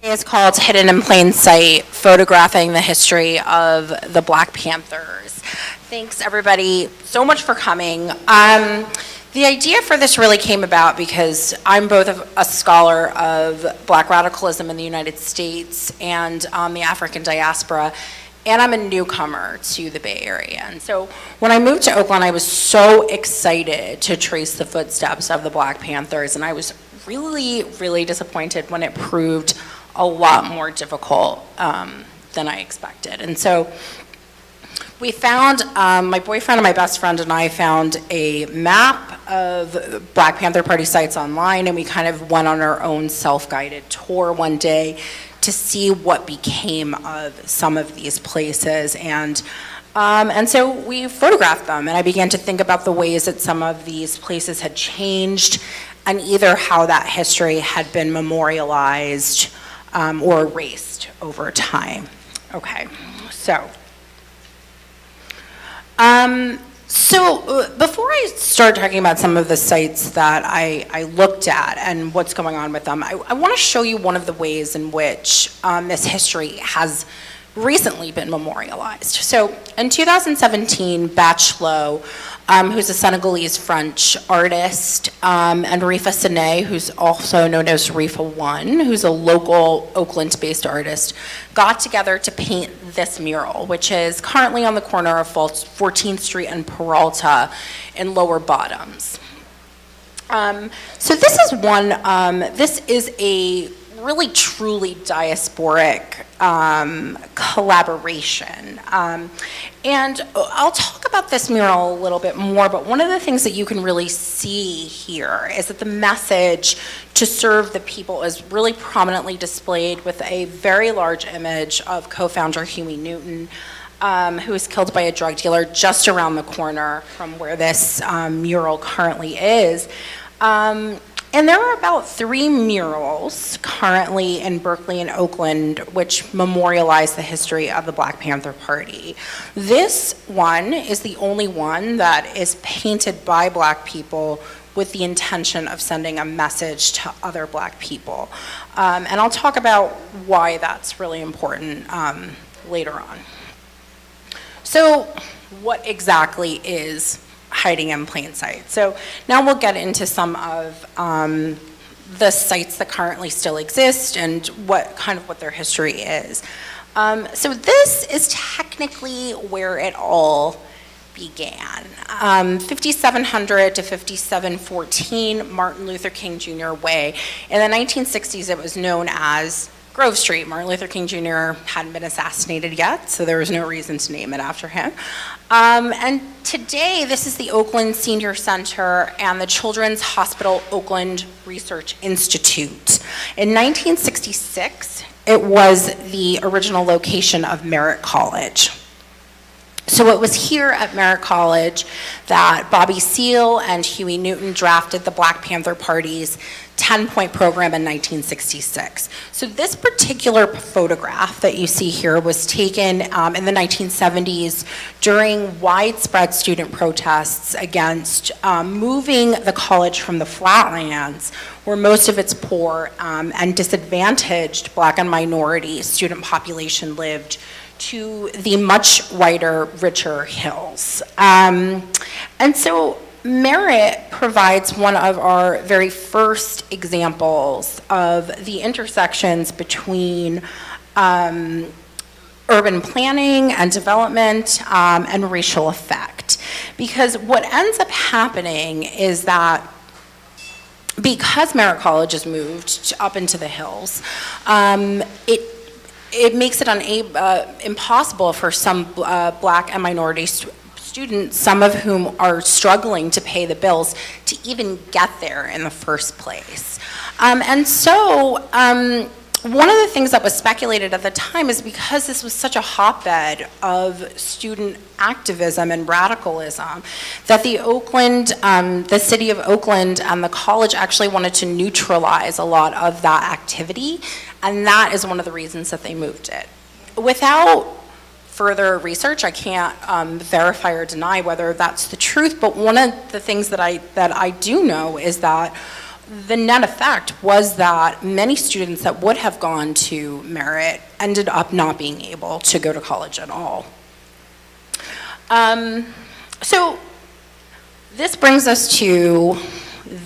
It's called Hidden in Plain Sight, Photographing the History of the Black Panthers. Thanks everybody so much for coming. The idea for this really came about because I'm both a scholar of Black radicalism in the United States and the African diaspora, and I'm a newcomer to the Bay Area. And so when I moved to Oakland, I was so excited to trace the footsteps of the Black Panthers, and I was really, really disappointed when it proved a lot more difficult than I expected. And so we found, my boyfriend and my best friend and I found a map of Black Panther Party sites online, and we kind of went on our own self-guided tour one day to see what became of some of these places. And so we photographed them, and I began to think about the ways that some of these places had changed, and either how that history had been memorialized or erased over time. Okay, so before I start talking about some of the sites that I looked at and what's going on with them, I want to show you one of the ways in which this history has recently been memorialized. So in 2017, Bachelot, who's a Senegalese French artist, and Rifa Sene, who's also known as Rifa One, who's a local Oakland-based artist, got together to paint this mural, which is currently on the corner of 14th Street and Peralta in Lower Bottoms. So this is one, this is a really truly diasporic collaboration. And I'll talk about this mural a little bit more, but one of the things that you can really see here is that the message to serve the people is really prominently displayed with a very large image of co-founder Huey Newton, who was killed by a drug dealer just around the corner from where this mural currently is. And there are about 3 murals currently in Berkeley and Oakland which memorialize the history of the Black Panther Party. This one is the only one that is painted by Black people with the intention of sending a message to other Black people. And I'll talk about why that's really important later on. So what exactly is hiding in plain sight? So now we'll get into some of the sites that currently still exist and what their history is. So this is technically where it all began. 5700 to 5714 Martin Luther King Jr. Way. In the 1960s, it was known as Grove Street. Martin Luther King Jr. hadn't been assassinated yet, so there was no reason to name it after him. And today, this is the Oakland Senior Center and the Children's Hospital Oakland Research Institute. In 1966, it was the original location of Merritt College. So it was here at Merritt College that Bobby Seale and Huey Newton drafted the Black Panther Party's 10-point program in 1966. So this particular photograph that you see here was taken in the 1970s during widespread student protests against moving the college from the flatlands, where most of its poor and disadvantaged Black and minority student population lived, to the much wider, richer hills. And so Merritt provides one of our very first examples of the intersections between urban planning and development and racial effect. Because what ends up happening is that because Merritt College has moved up into the hills, it makes it impossible for some Black and minority students, some of whom are struggling to pay the bills, to even get there in the first place. And so one of the things that was speculated at the time is because this was such a hotbed of student activism and radicalism, that the city of Oakland and the college actually wanted to neutralize a lot of that activity, and that is one of the reasons that they moved it. Without further research, I can't verify or deny whether that's the truth, but one of the things that I do know is that the net effect was that many students that would have gone to merit ended up not being able to go to college at all. So this brings us to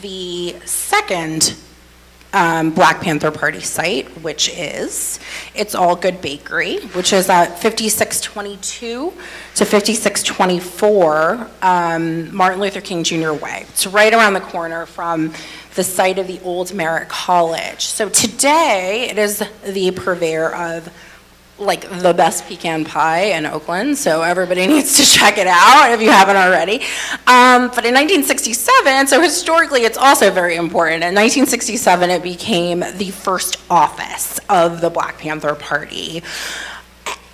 the second Black Panther Party site, which is It's All Good Bakery, which is at 5622 to 5624 Martin Luther King Jr. Way. It's right around the corner from the site of the old Merritt College. So today, it is the purveyor of like the best pecan pie in Oakland, so everybody needs to check it out if you haven't already. But in 1967, so historically it's also very important, in 1967 it became the first office of the Black Panther Party.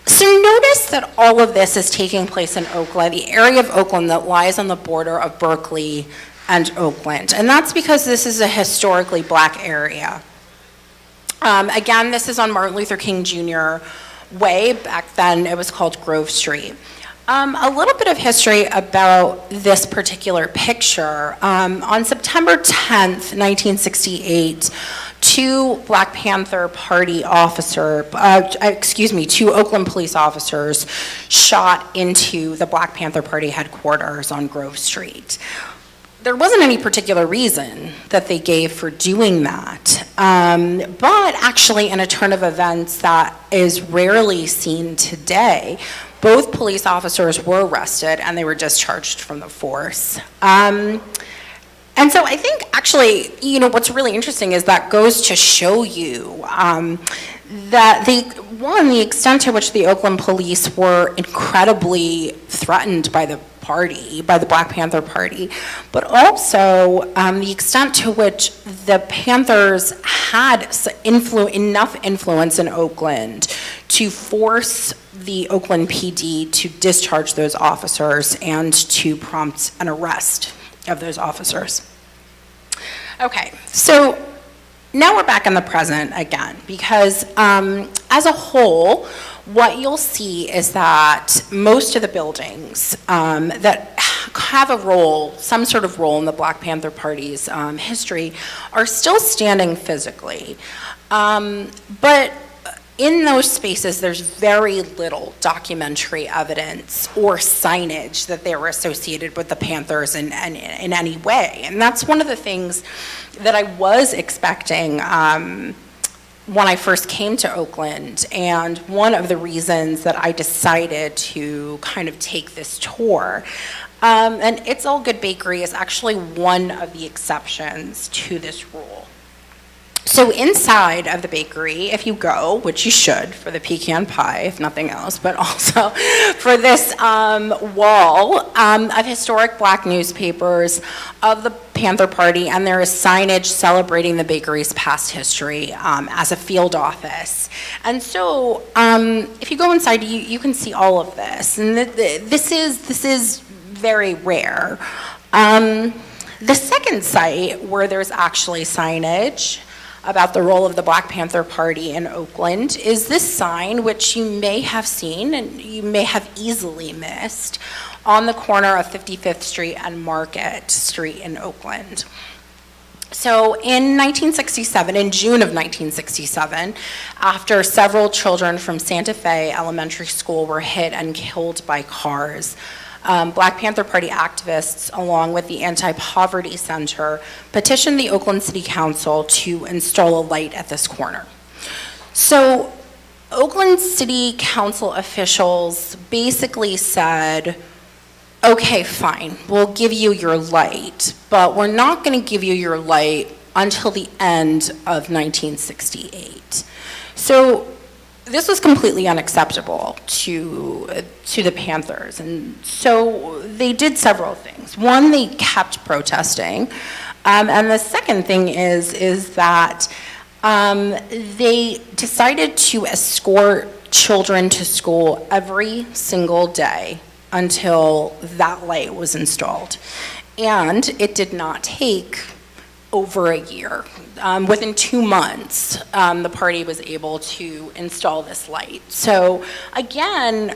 So notice that all of this is taking place in Oakland, the area of Oakland that lies on the border of Berkeley and Oakland, and that's because this is a historically Black area. Again, this is on Martin Luther King Jr. Way. Back then it was called Grove Street. A little bit of history about this particular picture. On September 10th, 1968, two Black Panther Party two Oakland police officers shot into the Black Panther Party headquarters on Grove Street. There wasn't any particular reason that they gave for doing that, but actually in a turn of events that is rarely seen today, both police officers were arrested and they were discharged from the force. And so I think actually, what's really interesting is that goes to show you that the extent to which the Oakland police were incredibly threatened by the Black Panther Party, but also the extent to which the Panthers had enough influence in Oakland to force the Oakland PD to discharge those officers and to prompt an arrest of those officers. Okay, so now we're back in the present again, because as a whole, what you'll see is that most of the buildings that have a role, some sort of role in the Black Panther Party's history, are still standing physically. But in those spaces, there's very little documentary evidence or signage that they were associated with the Panthers in any way. And that's one of the things that I was expecting when I first came to Oakland, and one of the reasons that I decided to kind of take this tour. And It's All Good Bakery is actually one of the exceptions to this rule. So inside of the bakery, if you go, which you should for the pecan pie, if nothing else, but also for this wall of historic Black newspapers of the Panther Party, and there is signage celebrating the bakery's past history as a field office. And so if you go inside, you can see all of this, and this is very rare. The second site where there's actually signage about the role of the Black Panther Party in Oakland is this sign, which you may have seen and you may have easily missed, on the corner of 55th Street and Market Street in Oakland. So in 1967, in June of 1967, after several children from Santa Fe Elementary School were hit and killed by cars, Black Panther Party activists, along with the Anti-Poverty Center, petitioned the Oakland City Council to install a light at this corner. So Oakland City Council officials basically said, okay, fine, we'll give you your light, but we're not going to give you your light until the end of 1968. So this was completely unacceptable to the Panthers, and so they did several things. One, they kept protesting, and the second thing is that they decided to escort children to school every single day until that light was installed. And it did not take over a year. Within 2 months, the party was able to install this light. So again,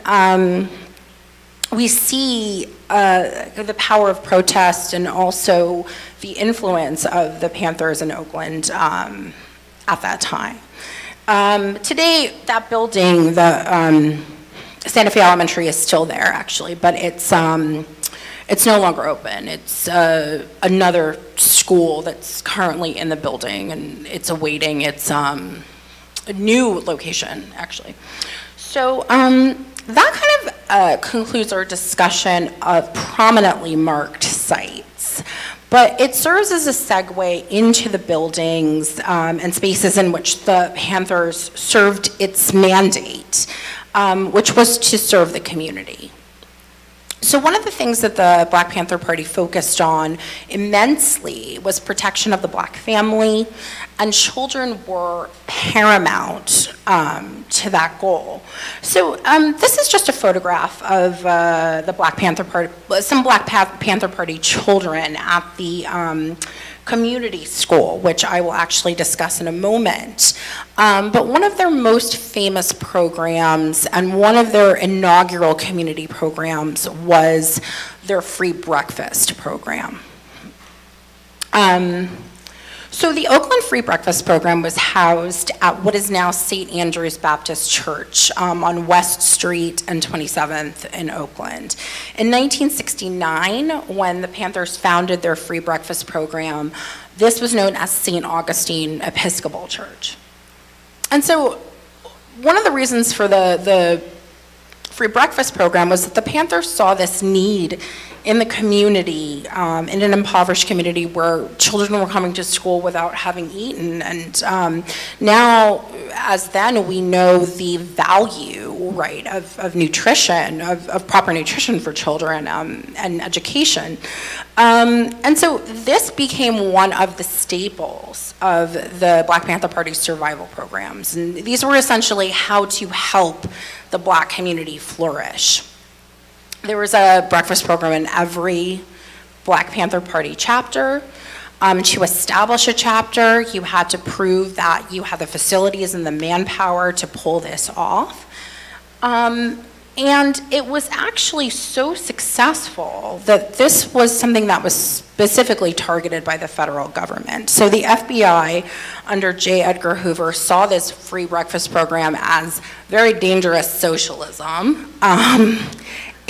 we see the power of protest and also the influence of the Panthers in Oakland at that time. Today, that building, the Santa Fe Elementary, is still there actually, but it's no longer open. It's another school that's currently in the building, and it's awaiting its a new location actually. So that kind of concludes our discussion of prominently marked sites. But it serves as a segue into the buildings and spaces in which the Panthers served its mandate, which was to serve the community. So one of the things that the Black Panther Party focused on immensely was protection of the Black family, and children were paramount to that goal. So this is just a photograph of the Black Panther Party, some Black Panther Party children at the community school, which I will actually discuss in a moment. But one of their most famous programs and one of their inaugural community programs was their free breakfast program. So the Oakland Free Breakfast Program was housed at what is now St. Andrew's Baptist Church on West Street and 27th in Oakland. In 1969, when the Panthers founded their free breakfast program, this was known as St. Augustine Episcopal Church. And so one of the reasons for the free breakfast program was that the Panthers saw this need in the community, in an impoverished community where children were coming to school without having eaten. And now, as then, we know the value, right, of nutrition, of proper nutrition for children and education. And so this became one of the staples of the Black Panther Party's survival programs. And these were essentially how to help the Black community flourish. There was a breakfast program in every Black Panther Party chapter. To establish a chapter, you had to prove that you had the facilities and the manpower to pull this off. And it was actually so successful that this was something that was specifically targeted by the federal government. So the FBI, under J. Edgar Hoover, saw this free breakfast program as very dangerous socialism.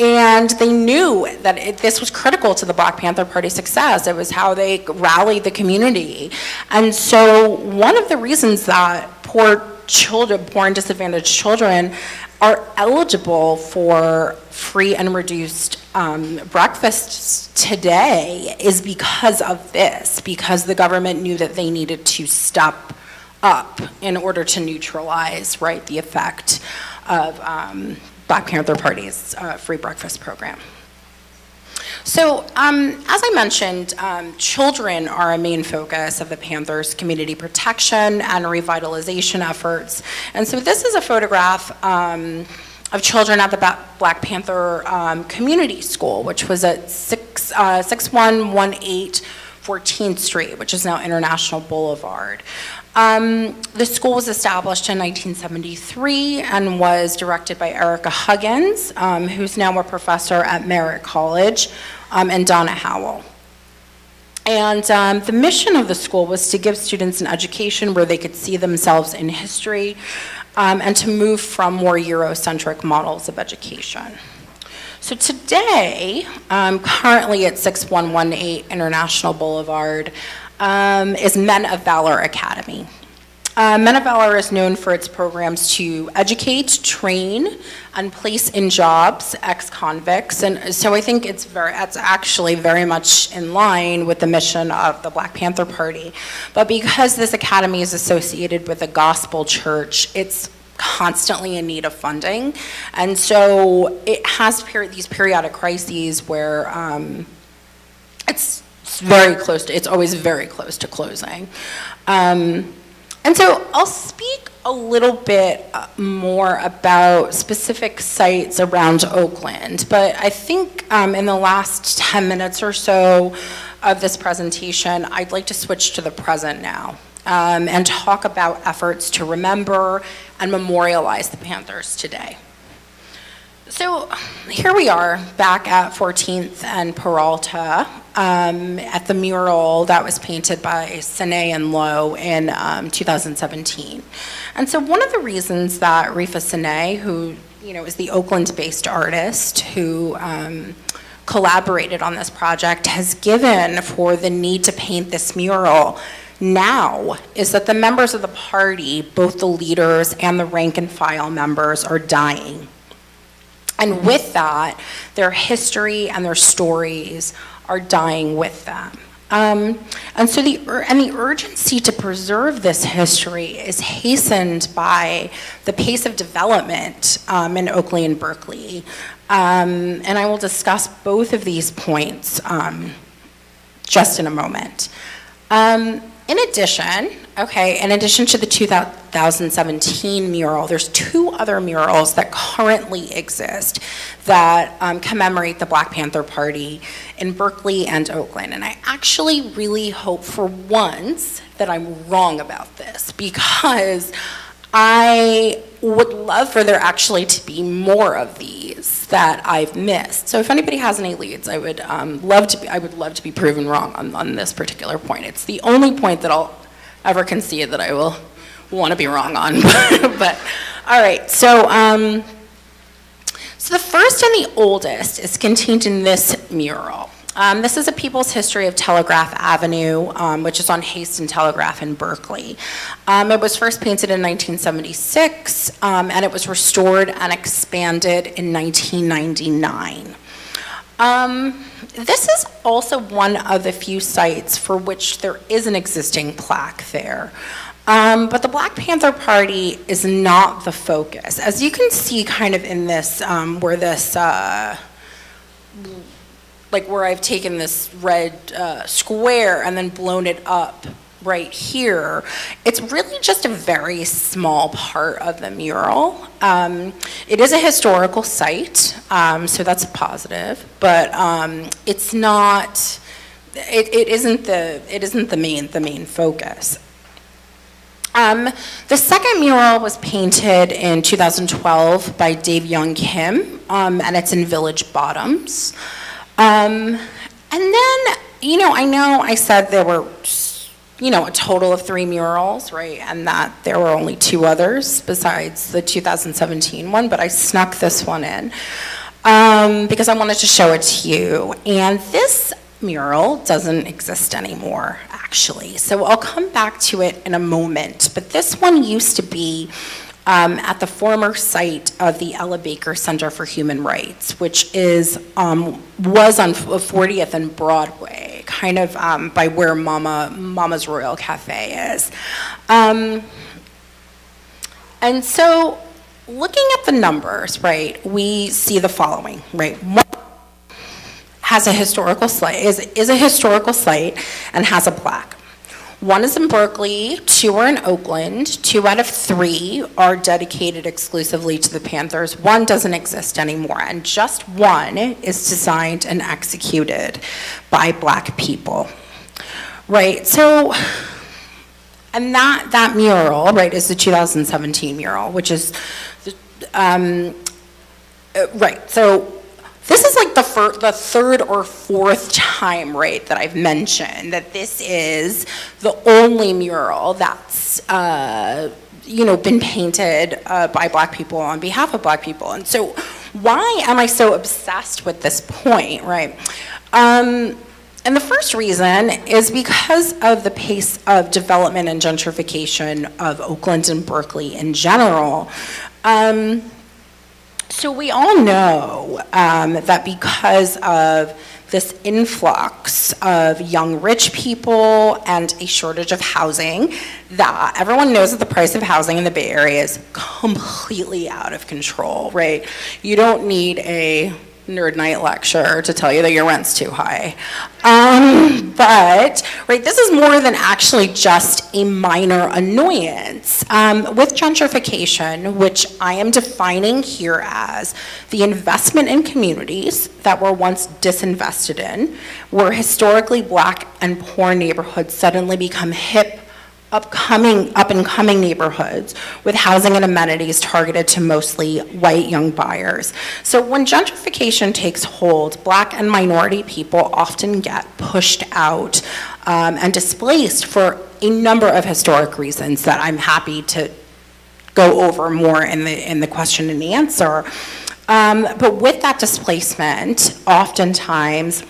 And they knew that this was critical to the Black Panther Party's success. It was how they rallied the community. And so one of the reasons that poor and disadvantaged children are eligible for free and reduced breakfasts today is because of this, because the government knew that they needed to step up in order to neutralize, right, the effect of Black Panther Party's free breakfast program. So, as I mentioned, children are a main focus of the Panthers' community protection and revitalization efforts. And so this is a photograph of children at the Black Panther Community School, which was at 6118 14th Street, which is now International Boulevard. The school was established in 1973 and was directed by Erica Huggins, who's now a professor at Merritt College, and Donna Howell. And the mission of the school was to give students an education where they could see themselves in history and to move from more Eurocentric models of education. So today, currently at 6118 International Boulevard, is Men of Valor Academy. Men of Valor is known for its programs to educate, train, and place in jobs ex-convicts, and so I think it's actually very much in line with the mission of the Black Panther Party. But because this academy is associated with a gospel church, it's constantly in need of funding, and so it has these periodic crises where it's always very close to closing. And so I'll speak a little bit more about specific sites around Oakland, but I think in the last 10 minutes or so of this presentation, I'd like to switch to the present now and talk about efforts to remember and memorialize the Panthers today. So here we are back at 14th and Peralta. at the mural that was painted by Sine and Lowe in 2017. And so one of the reasons that Rifa Sine, who is the Oakland-based artist who collaborated on this project, has given for the need to paint this mural now is that the members of the party, both the leaders and the rank and file members, are dying. And with that, their history and their stories are dying with them. And so the urgency to preserve this history is hastened by the pace of development in Oakley and Berkeley. And I will discuss both of these points just in a moment. In addition to the 2017 mural, there's two other murals that currently exist that commemorate the Black Panther Party in Berkeley and Oakland. And I actually really hope for once that I'm wrong about this, because I would love for there actually to be more of these that I've missed. So if anybody has any leads, I would love to be proven wrong on this particular point. It's the only point that I'll ever concede that I will want to be wrong on. But all right, so the first and the oldest is contained in this mural. This is a People's History of Telegraph Avenue, which is on Hayes and Telegraph in Berkeley. It was first painted in 1976, and it was restored and expanded in 1999. This is also one of the few sites for which there is an existing plaque there. But the Black Panther Party is not the focus. As you can see kind of in this, where this, where I've taken this red square and then blown it up right here, it's really just a very small part of the mural. It is a historical site, so that's a positive, but it's not, it isn't the main focus. The second mural was painted in 2012 by Dave Young Kim, and it's in Village Bottoms. And then, I know I said there were, a total of 3 murals, right? And that there were only 2 others besides the 2017 one, but I snuck this one in because I wanted to show it to you. And this mural doesn't exist anymore, actually. So I'll come back to it in a moment. But this one used to be at the former site of the Ella Baker Center for Human Rights, which was on 40th and Broadway, kind of by where Mama's Royal Cafe is. And so looking at the numbers, right, we see the following, right? One has a historical site, is a historical site and has a plaque. 1 is in Berkeley, 2 are in Oakland, 2 out of 3 are dedicated exclusively to the Panthers. 1 doesn't exist anymore, and just 1 is designed and executed by Black people. Right, so, and that mural, right, is the 2017 mural, which is, right, so this is like the 3rd or 4th time, right, that I've mentioned that this is the only mural that's, been painted by Black people on behalf of Black people. And so why am I so obsessed with this point, right? And the first reason is because of the pace of development and gentrification of Oakland and Berkeley in general. So we all know that because of this influx of young rich people and a shortage of housing, that everyone knows that the price of housing in the Bay Area is completely out of control, right? You don't need a nerd night lecture to tell you that your rent's too high. But, right, this is more than actually just a minor annoyance. With gentrification, which I am defining here as the investment in communities that were once disinvested in, where historically Black and poor neighborhoods suddenly become hip, up and coming neighborhoods with housing and amenities targeted to mostly white young buyers. So when gentrification takes hold, Black and minority people often get pushed out and displaced for a number of historic reasons that I'm happy to go over more in the question and answer. But with that displacement, oftentimes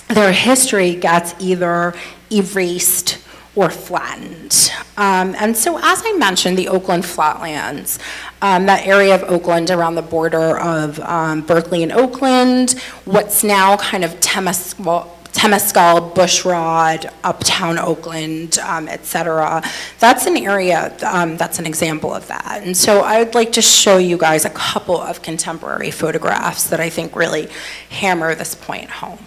their history gets either erased or flattened. And so as I mentioned, the Oakland Flatlands, that area of Oakland around the border of Berkeley and Oakland, what's now kind of Temescal, Bushrod, Uptown Oakland, et cetera. That's an area, that's an example of that. And so I would like to show you guys a couple of contemporary photographs that I think really hammer this point home.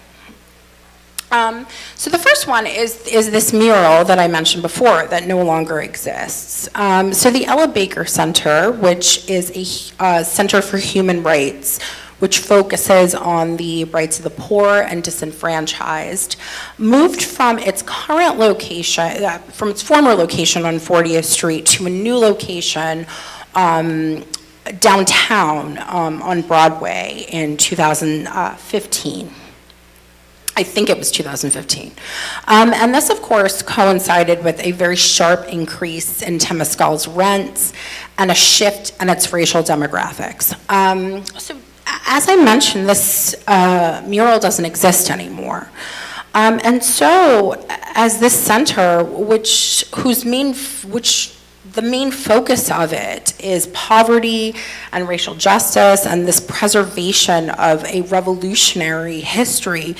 So the first one is this mural that I mentioned before that no longer exists. So the Ella Baker Center, which is a center for human rights, which focuses on the rights of the poor and disenfranchised, moved from its current location, from its former location on 40th Street to a new location downtown on Broadway in 2015. I think it was 2015. And this, of course, coincided with a very sharp increase in Temescal's rents and a shift in its racial demographics. So as I mentioned, this mural doesn't exist anymore. And so as this center, the main focus of it is poverty and racial justice and this preservation of a revolutionary history,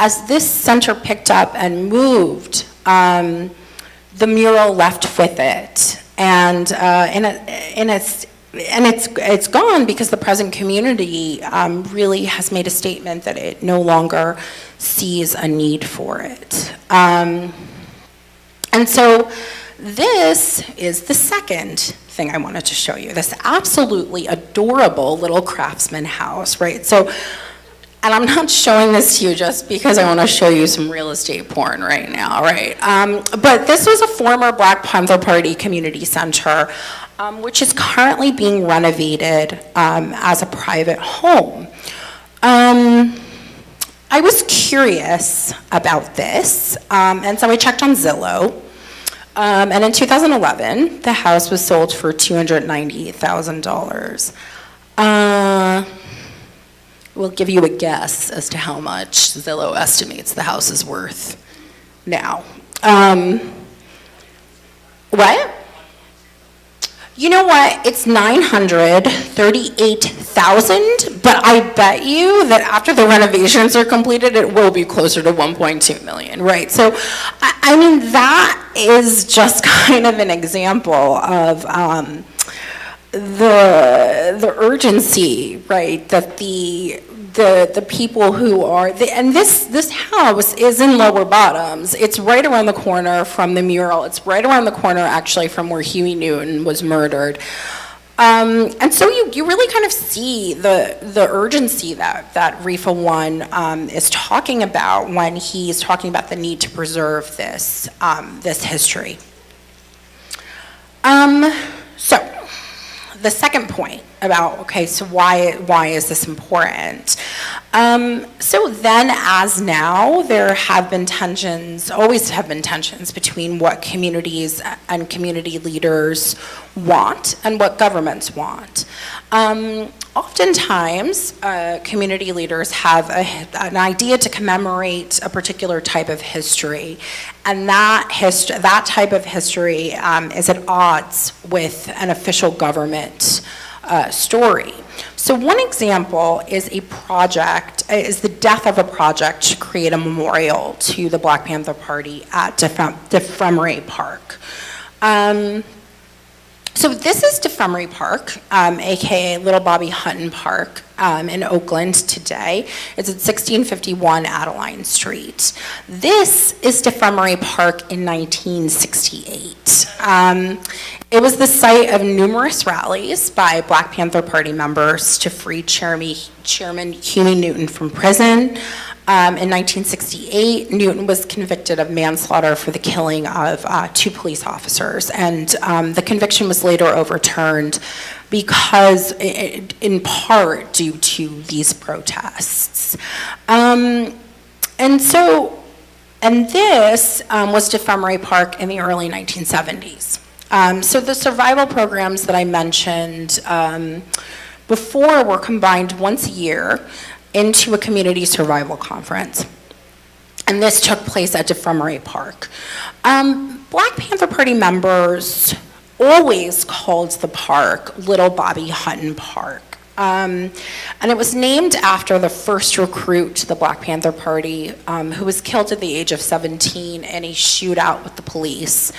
as this center picked up and moved, the mural left with it. And it's gone because the present community really has made a statement that it no longer sees a need for it. And so this is the second thing I wanted to show you, this absolutely adorable little craftsman house, right? So, and I'm not showing this to you just because I want to show you some real estate porn right now, right? But this was a former Black Panther Party community center, which is currently being renovated as a private home. I was curious about this, and so I checked on Zillow. And in 2011, the house was sold for $298,000. We'll give you a guess as to how much Zillow estimates the house is worth now. What? You know what? It's $938,000, but I bet you that after the renovations are completed, it will be closer to 1.2 million, right? So, I mean, that is just kind of an example of the urgency, right? That the people who are, and this house is in Lower Bottoms. It's right around the corner from the mural. It's right around the corner, actually, from where Huey Newton was murdered. And so you really kind of see the urgency that RIFA 1 is talking about when he's talking about the need to preserve this history. So the second point about, okay, so why is this important? So then as now, there have been tensions, always have been tensions between what communities and community leaders want and what governments want. Oftentimes, community leaders have an idea to commemorate a particular type of history, and that type of history is at odds with an official government story. So one example is the death of a project to create a memorial to the Black Panther Party at DeFremery Park. So this is DeFremery Park, aka Little Bobby Hutton Park in Oakland today. It's at 1651 Adeline Street. This is DeFremery Park in 1968. It was the site of numerous rallies by Black Panther Party members to free Chairman Huey Newton from prison. In 1968, Newton was convicted of manslaughter for the killing of 2 police officers, and the conviction was later overturned because, in part, due to these protests. And this was Defremery Park in the early 1970s. So the survival programs that I mentioned before were combined once a year into a community survival conference. And this took place at Defremery Park. Black Panther Party members always called the park Little Bobby Hutton Park. And it was named after the first recruit to the Black Panther Party, who was killed at the age of 17 in a shootout with the police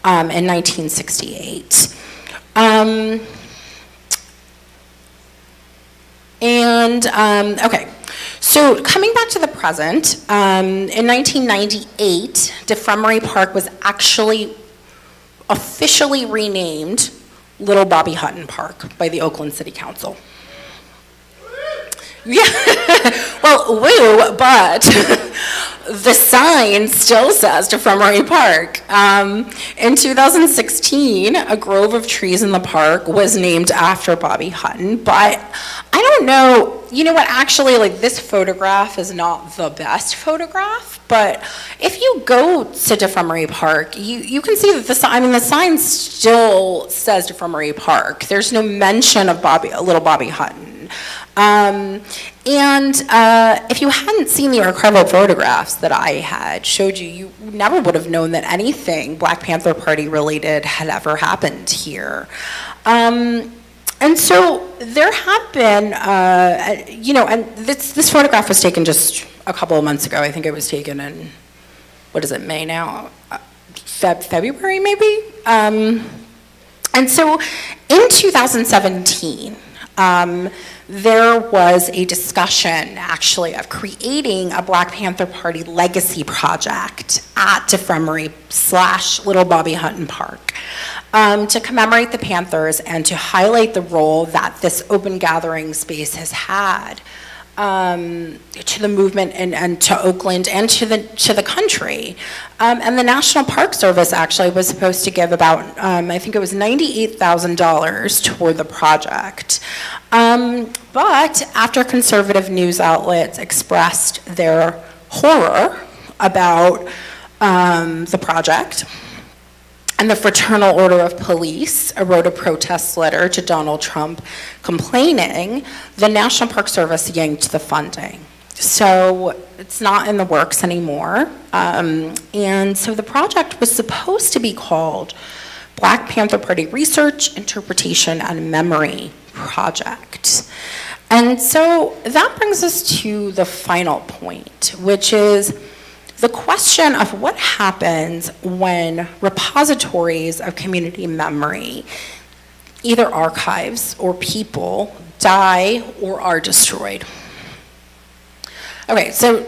in 1968. Okay, so coming back to the present, in 1998, Defremery Park was actually officially renamed Little Bobby Hutton Park by the Oakland City Council. Yeah, well, woo, but the sign still says Defremery Park. In 2016, a grove of trees in the park was named after Bobby Hutton, but I don't know, you know what, actually, like, this photograph is not the best photograph, but if you go to Defremery Park, you can see that the sign still says Defremery Park. There's no mention of Little Bobby Hutton. If you hadn't seen the archival photographs that I had showed you, you never would have known that anything Black Panther Party related had ever happened here. And so there have been, and this photograph was taken just a couple of months ago. I think it was taken in, what is it, May now? February maybe? And so in 2017, there was a discussion, actually, of creating a Black Panther Party legacy project at Defremery / Little Bobby Hutton Park to commemorate the Panthers and to highlight the role that this open gathering space has had to the movement and to Oakland and to the country. And the National Park Service actually was supposed to give about, I think it was $98,000 toward the project. But after conservative news outlets expressed their horror about the project, and the Fraternal Order of Police wrote a protest letter to Donald Trump complaining, the National Park Service yanked the funding. So it's not in the works anymore. And so the project was supposed to be called Black Panther Party Research, Interpretation, and Memory Project. And so that brings us to the final point, which is the question of what happens when repositories of community memory, either archives or people, die or are destroyed. Okay, so,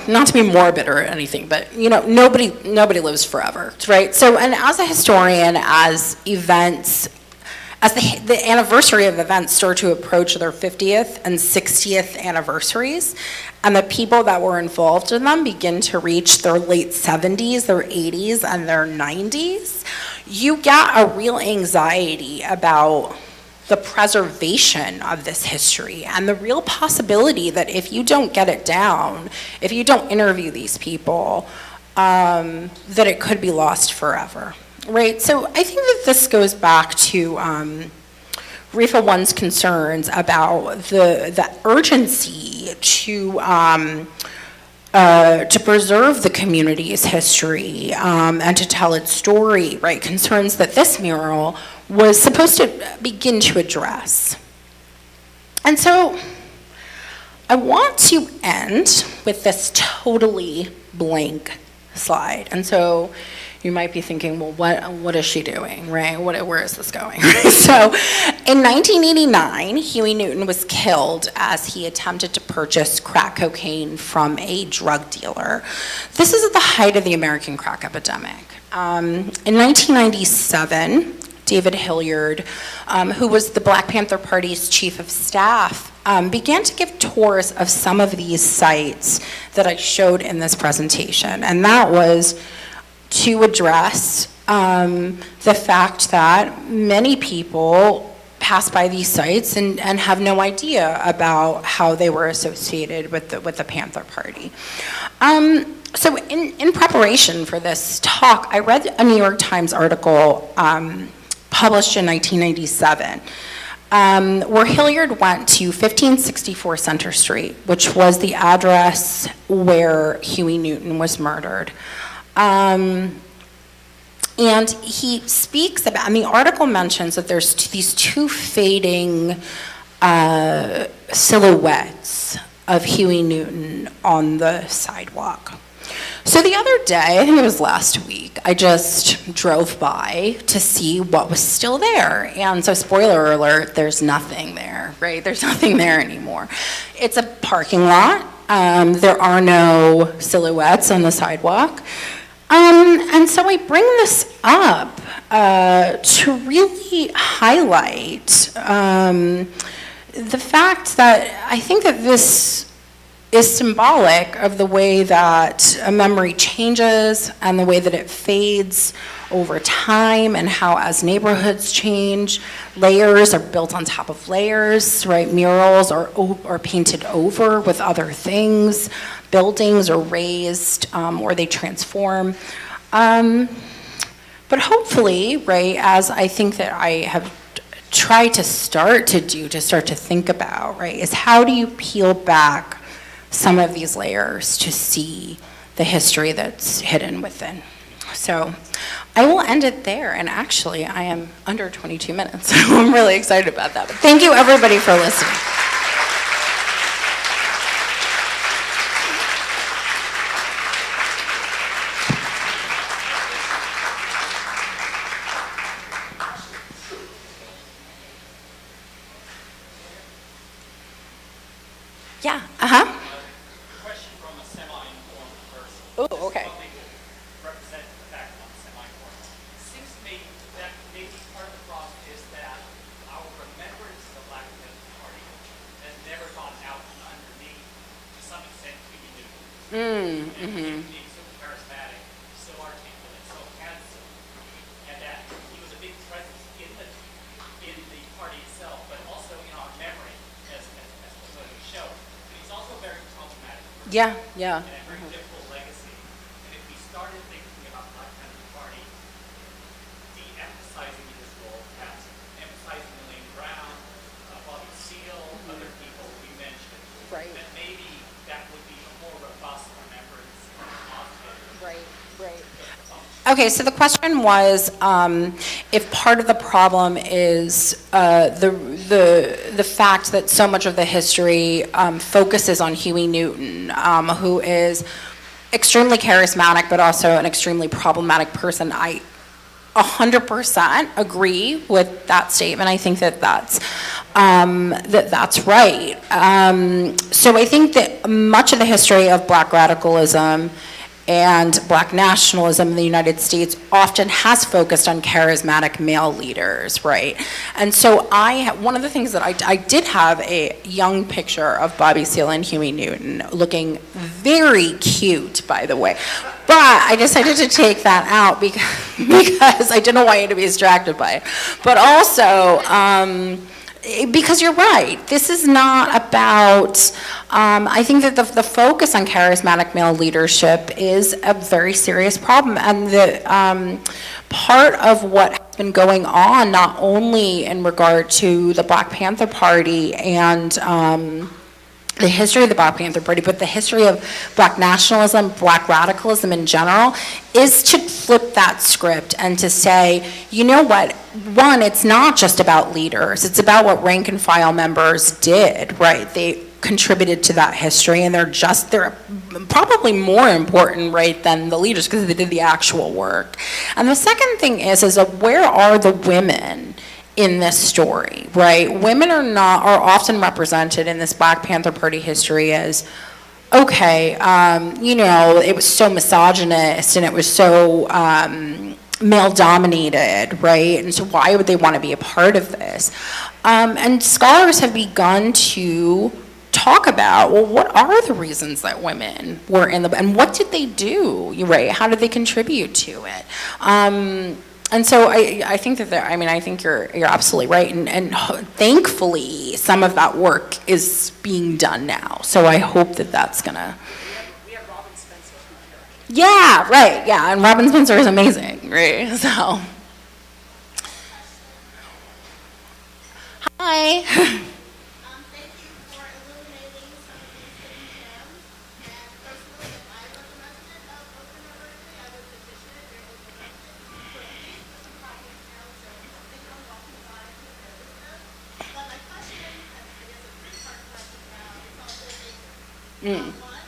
not to be morbid or anything, but, nobody lives forever, right? So, and as a historian, as the anniversary of events start to approach their 50th and 60th anniversaries, and the people that were involved in them begin to reach their late 70s, their 80s, and their 90s, you get a real anxiety about the preservation of this history and the real possibility that if you don't get it down, if you don't interview these people, that it could be lost forever. Right, so I think that this goes back to Rifa One's concerns about the urgency to preserve the community's history and to tell its story, right? Concerns that this mural was supposed to begin to address. And so I want to end with this totally blank slide. And so you might be thinking, well, what is she doing, right? Where is this going? So in 1989, Huey Newton was killed as he attempted to purchase crack cocaine from a drug dealer. This is at the height of the American crack epidemic. In 1997, David Hilliard, who was the Black Panther Party's chief of staff, began to give tours of some of these sites that I showed in this presentation. And that was to address the fact that many people pass by these sites and have no idea about how they were associated with the Panther Party. So in preparation for this talk, I read a New York Times article published in 1997, where Hilliard went to 1564 Center Street, which was the address where Huey Newton was murdered. And he speaks about, and the article mentions that there's these two fading silhouettes of Huey Newton on the sidewalk. So the other day, I think it was last week, I just drove by to see what was still there. And so spoiler alert, there's nothing there, right? There's nothing there anymore. It's a parking lot. There are no silhouettes on the sidewalk. And so I bring this up to really highlight the fact that I think that this is symbolic of the way that a memory changes and the way that it fades over time, and how as neighborhoods change, layers are built on top of layers, right? Murals are painted over with other things, buildings are raised or they transform. But hopefully, right, as I think that I have tried to start to think about, right, is how do you peel back some of these layers to see the history that's hidden within. So I will end it there, and actually I am under 22 minutes, so I'm really excited about that. But thank you everybody for listening. Yeah, Question from a semi-informed person. Oh, okay. Represent the fact that I'm semi-informed. It seems to me that maybe part of the problem is that our remembrance of the Black Panther Party has never gone out and underneath, to some extent, Huey Newton. And being so charismatic, so articulate, so handsome, and that he was a big presence in the party itself, but also in our memory as the show. He's also very problematic. Yeah. And a very difficult legacy. And if we started thinking about Black Panther Party, de-emphasizing his role, perhaps emphasizing Elaine Brown, Bobby Seale, other people we mentioned, Right. then maybe that would be a more robust remembrance and positive. Right. Okay, so the question was if part of the problem is the fact that so much of the history focuses on Huey Newton, who is extremely charismatic but also an extremely problematic person. I 100% agree with that statement. I think that that's right. So I think that much of the history of Black radicalism and Black nationalism in the United States often has focused on charismatic male leaders, right? And so one of the things that I did have a young picture of Bobby Seale and Huey Newton, looking very cute, by the way. But I decided to take that out because I didn't want you to be distracted by it. But also, because you're right, this is not about, I think that the focus on charismatic male leadership is a very serious problem. And the part of what has been going on, not only in regard to the Black Panther Party and the history of the Black Panther Party, but the history of Black nationalism, Black radicalism in general, is to flip that script and to say, you know what, one, it's not just about leaders, it's about what rank and file members did, right? They contributed to that history, and they're probably more important, right, than the leaders because they did the actual work. And the second thing is where are the women in this story, right? Women are often represented in this Black Panther Party history as, okay, it was so misogynist and it was so male-dominated, right? And so why would they want to be a part of this? And scholars have begun to talk about, well, what are the reasons that women were in the, and what did they do, right? How did they contribute to it? And so I think that there, I mean, I think you're absolutely right, and thankfully some of that work is being done now. So I hope that that's gonna. We have Robin Spencer here. Yeah, right. Yeah, and Robin Spencer is amazing, right? So. Hi. Thank you for illuminating some of these hidden gems. And personally, if I was a resident of Oakland University, I would petition it. There was a resident for at least the Chicago town, so something I'm walking by and took notice of. But my question, and I guess a three-part question now, is also basic. One,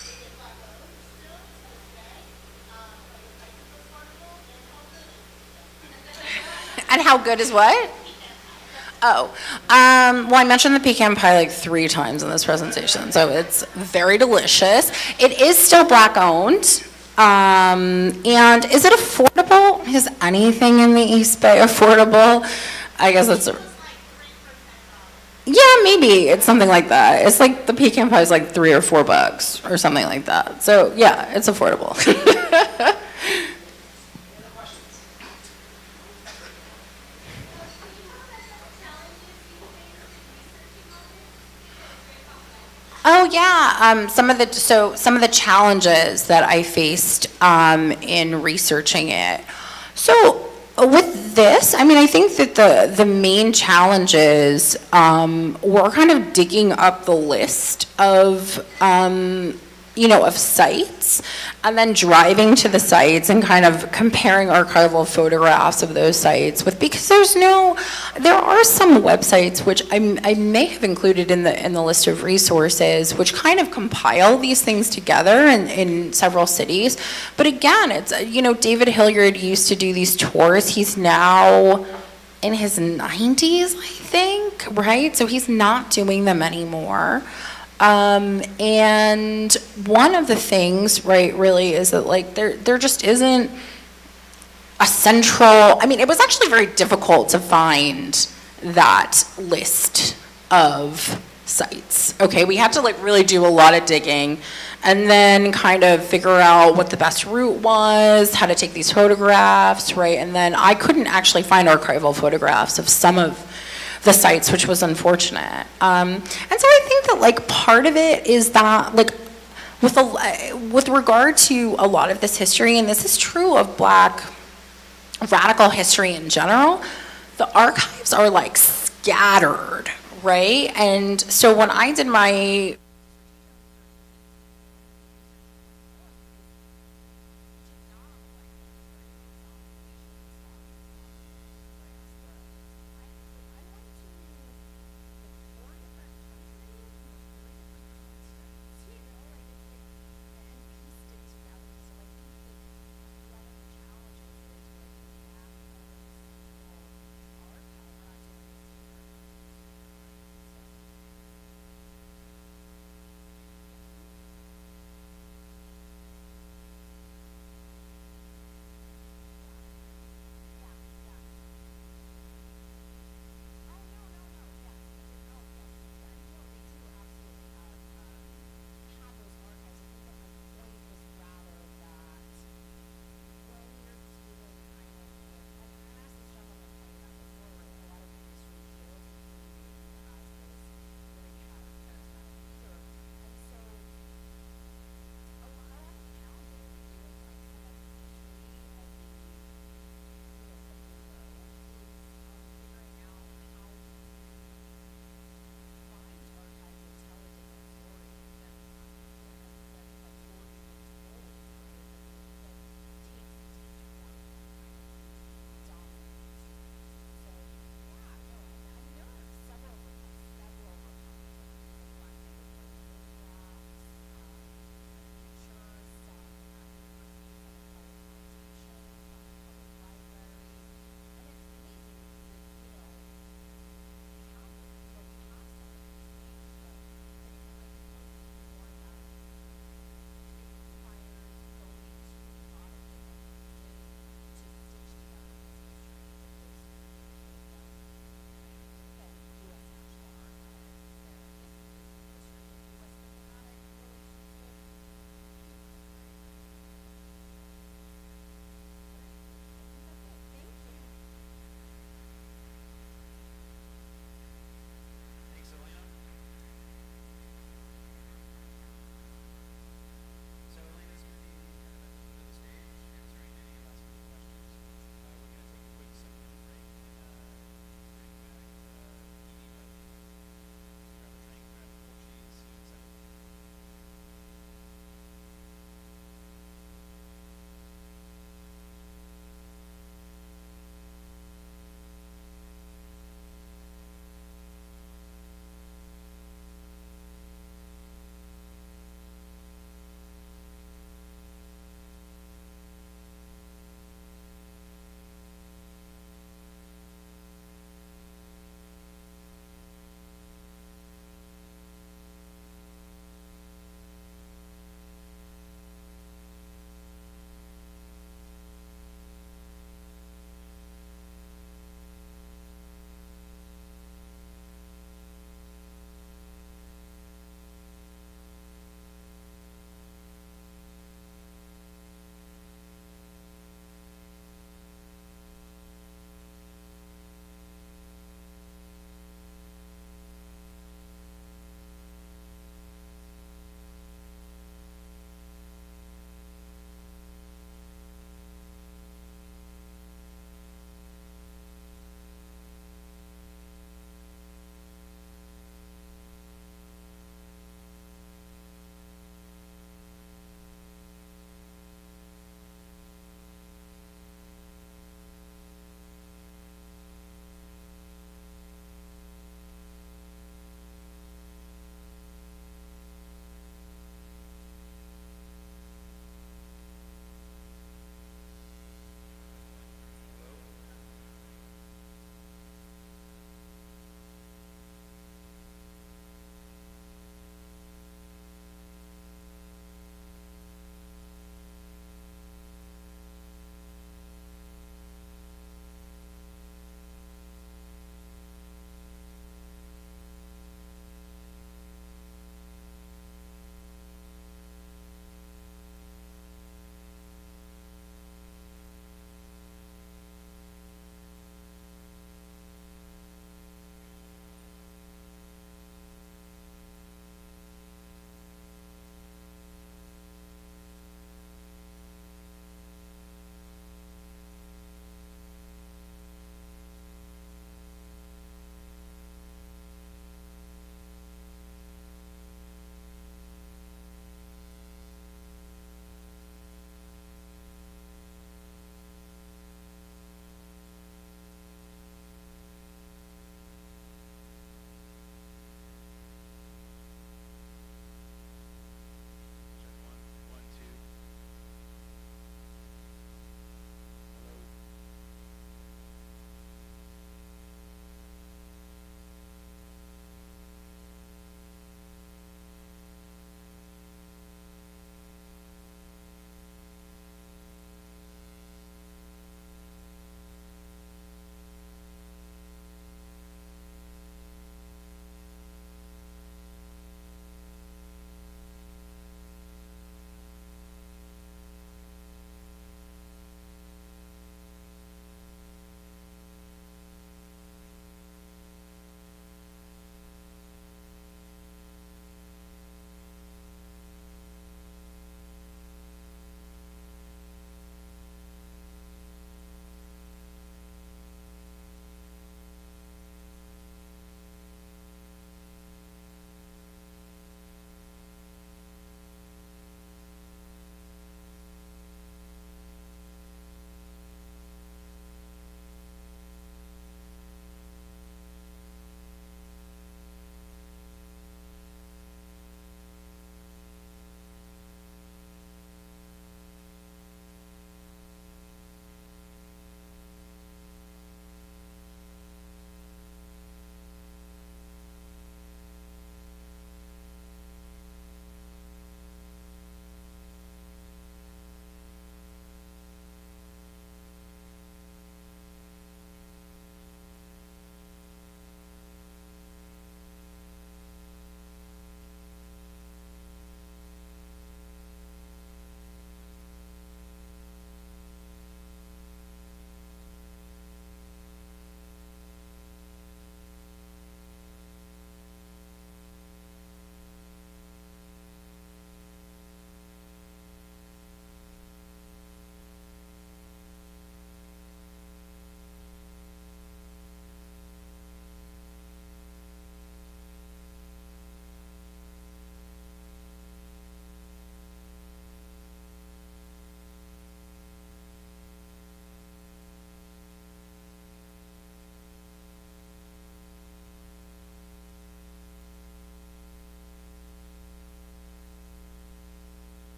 is it black owned still to this day? Like a bicycle carnival, and how good is it? And how good is what? Oh, well, I mentioned the pecan pie like 3 times in this presentation, so it's very delicious. It is still black owned, and is it affordable? Is anything in the East Bay affordable? I guess it's, yeah, maybe it's something like that. It's like the pecan pie is like $3 or $4 or something like that. So yeah, it's affordable. Oh yeah, some of the challenges that I faced in researching it. So with this, I mean, I think that the main challenges were kind of digging up the list of of sites, and then driving to the sites and kind of comparing archival photographs of those sites with, because there are some websites which I may have included in the list of resources, which kind of compile these things together in several cities. But again, it's, David Hilliard used to do these tours. He's now in his 90s, I think, right? So he's not doing them anymore. And one of the things, right, really is that like there just isn't a central, I mean, it was actually very difficult to find that list of sites. Okay, we had to like really do a lot of digging and then kind of figure out what the best route was, how to take these photographs, right? And then I couldn't actually find archival photographs of some of the sites, which was unfortunate. And so I think that like part of it is that like with regard to a lot of this history, and this is true of Black radical history in general, the archives are like scattered, right? And so when I did my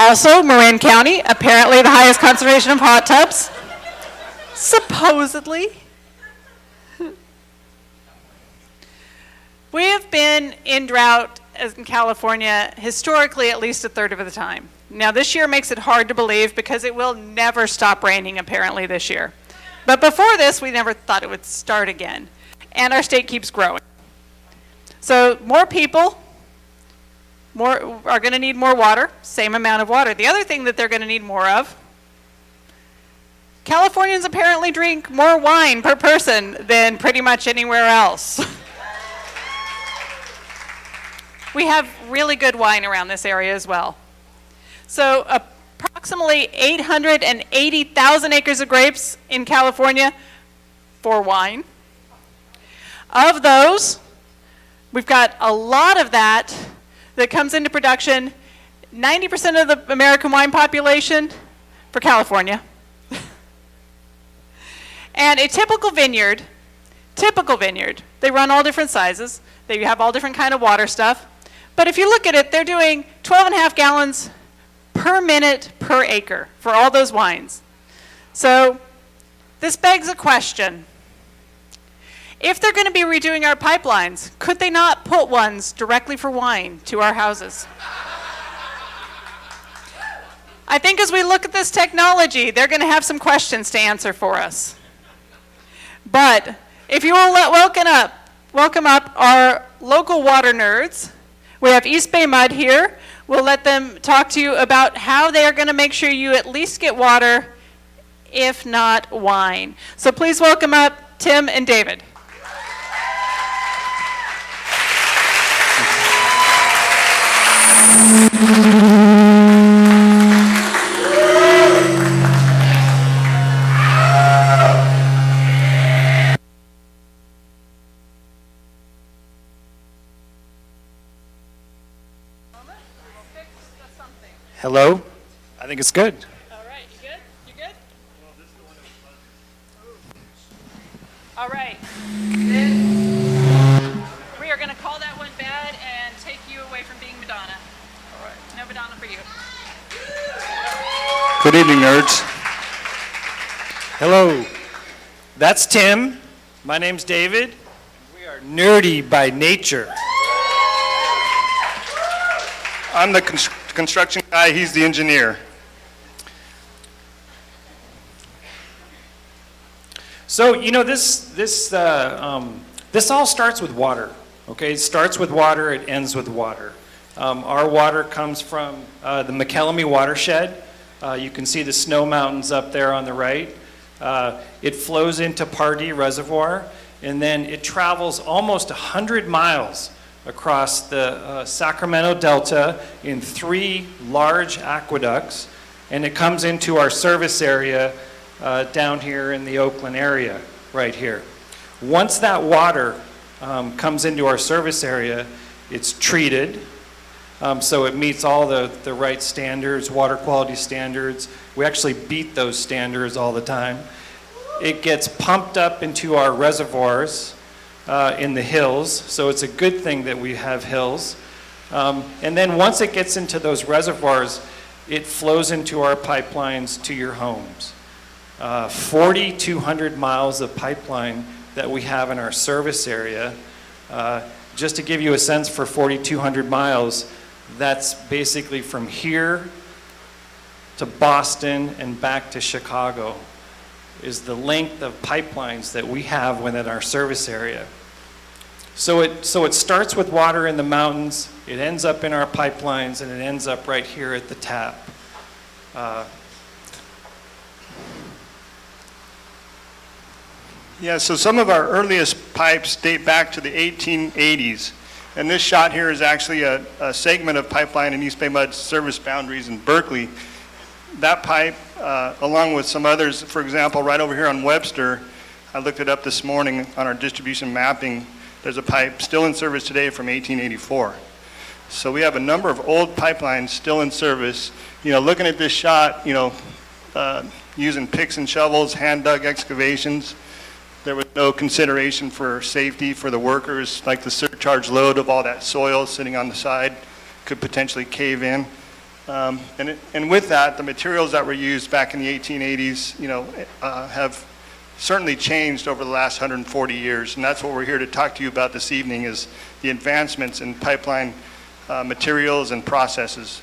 Also, Marin County, apparently the highest concentration of hot tubs. Supposedly. We have been in drought in California historically at least a third of the time. Now this year makes it hard to believe because it will never stop raining apparently this year. But before this, we never thought it would start again. And our state keeps growing. So more people are going to need more water, same amount of water. The other thing that they're going to need more of, Californians apparently drink more wine per person than pretty much anywhere else. We have really good wine around this area as well. So approximately 880,000 acres of grapes in California for wine. Of those, we've got a lot of that comes into production, 90% of the American wine population for California. And a typical vineyard, they run all different sizes. They have all different kind of water stuff. But if you look at it, they're doing 12.5 gallons per minute per acre for all those wines. So this begs a question. If they're going to be redoing our pipelines, could they not put ones directly for wine to our houses? I think as we look at this technology, they're going to have some questions to answer for us. But if you will welcome up our local water nerds. We have EBMUD here. We'll let them talk to you about how they are going to make sure you at least get water, if not wine. So please welcome up Tim and David. Hello? I think it's good. All right, you good? You good? All right. Then we are going to call that one bad and take you away from being Madonna. All right. No Madonna for you. Good evening, nerds. Hello. That's Tim. My name's David. We are nerdy by nature. I'm the construction guy, he's the engineer. So, you know, this all starts with water, okay? It starts with water, it ends with water. Our water comes from the McKellamie watershed. You can see the snow mountains up there on the right. It flows into Pardee Reservoir, and then it travels almost 100 miles across the Sacramento Delta in 3 large aqueducts, and it comes into our service area down here in the Oakland area, right here. Once that water comes into our service area, it's treated, so it meets all the right standards, water quality standards. We actually beat those standards all the time. It gets pumped up into our reservoirs in the hills, so it's a good thing that we have hills. And then once it gets into those reservoirs, it flows into our pipelines to your homes. 4,200 miles of pipeline that we have in our service area. Just to give you a sense for 4,200 miles, that's basically from here to Boston and back to Chicago is the length of pipelines that we have within our service area. So it starts with water in the mountains, it ends up in our pipelines, and it ends up right here at the tap. Yeah, so some of our earliest pipes date back to the 1880s. And this shot here is actually a segment of pipeline in EBMUD service boundaries in Berkeley. That pipe, along with some others, for example, right over here on Webster, I looked it up this morning on our distribution mapping. There's a pipe still in service today from 1884. So we have a number of old pipelines still in service. You know, looking at this shot, you know, using picks and shovels, hand-dug excavations, there was no consideration for safety for the workers, like the surcharge load of all that soil sitting on the side could potentially cave in. And with that, the materials that were used back in the 1880s, have certainly changed over the last 140 years. And that's what we're here to talk to you about this evening, is the advancements in pipeline materials and processes.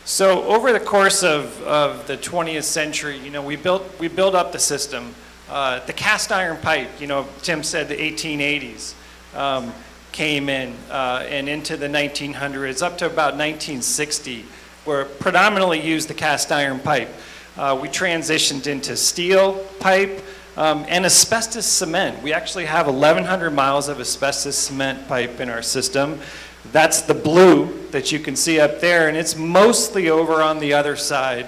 So over the course of the 20th century, we built up the system. The cast iron pipe, Tim said the 1880s came in and into the 1900s, up to about 1960, where predominantly used the cast iron pipe. We transitioned into steel pipe and asbestos cement. We actually have 1,100 miles of asbestos cement pipe in our system. That's the blue that you can see up there, and it's mostly over on the other side.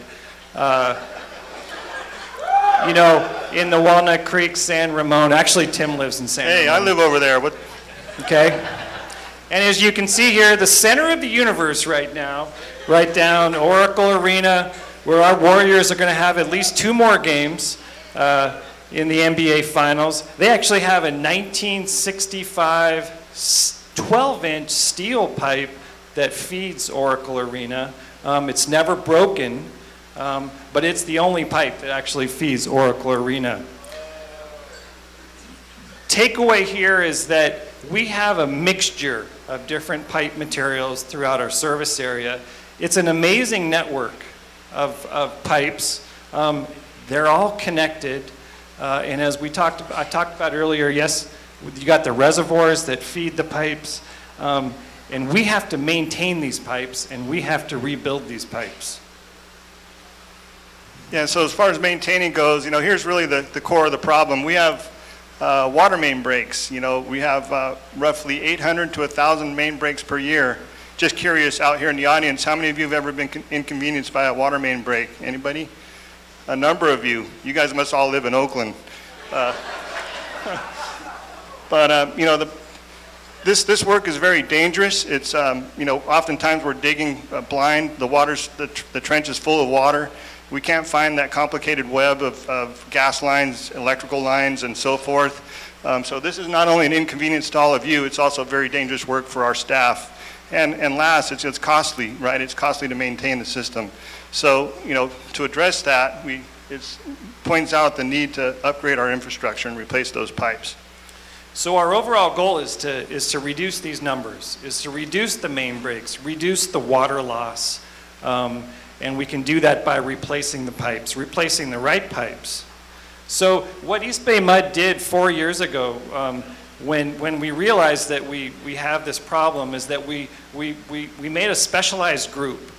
In the Walnut Creek, San Ramon. Actually, Tim lives in San Ramon. Hey, I live over there. What? Okay. And as you can see here, the center of the universe right now, right down Oracle Arena, where our Warriors are going to have at least 2 more games in the NBA Finals. They actually have a 1965 12-inch steel pipe that feeds Oracle Arena. It's never broken, but it's the only pipe that actually feeds Oracle Arena. Takeaway here is that we have a mixture of different pipe materials throughout our service area. It's an amazing network of pipes. They're all connected, and as I talked about earlier, yes, you got the reservoirs that feed the pipes, and we have to maintain these pipes, and we have to rebuild these pipes. Yeah, so as far as maintaining goes, here's really the core of the problem. We have water main breaks. We have roughly 800 to 1,000 main breaks per year. Just curious, out here in the audience, how many of you have ever been inconvenienced by a water main break? Anybody? A number of you. You guys must all live in Oakland. But this work is very dangerous. It's oftentimes we're digging blind. The trench is full of water. We can't find that complicated web of gas lines, electrical lines, and so forth. So this is not only an inconvenience to all of you, it's also very dangerous work for our staff. And last, it's costly, right? It's costly to maintain the system. So, to address that, it points out the need to upgrade our infrastructure and replace those pipes. So our overall goal is to reduce these numbers, is to reduce the main breaks, reduce the water loss, and we can do that by replacing the pipes, replacing the right pipes. So what EBMUD did 4 years ago, when we realized that we have this problem, is that we made a specialized group.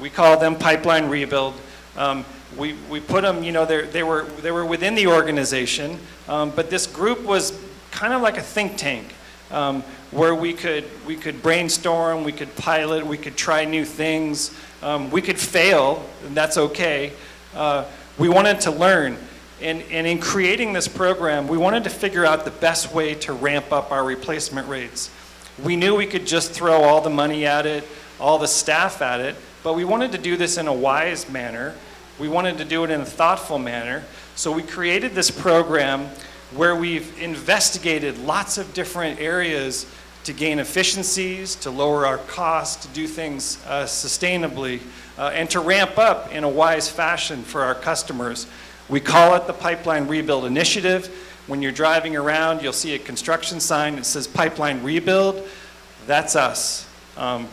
We call them Pipeline Rebuild. We put them, they were within the organization, but this group was kind of like a think tank, where we could brainstorm, we could pilot, we could try new things, we could fail, and that's okay. We wanted to learn, and in creating this program, we wanted to figure out the best way to ramp up our replacement rates. We knew we could just throw all the money at it, all the staff at it, but we wanted to do this in a wise manner. We wanted to do it in a thoughtful manner. So we created this program where we've investigated lots of different areas to gain efficiencies, to lower our costs, to do things sustainably, and to ramp up in a wise fashion for our customers. We call it the Pipeline Rebuild Initiative. When you're driving around, you'll see a construction sign that says Pipeline Rebuild. That's us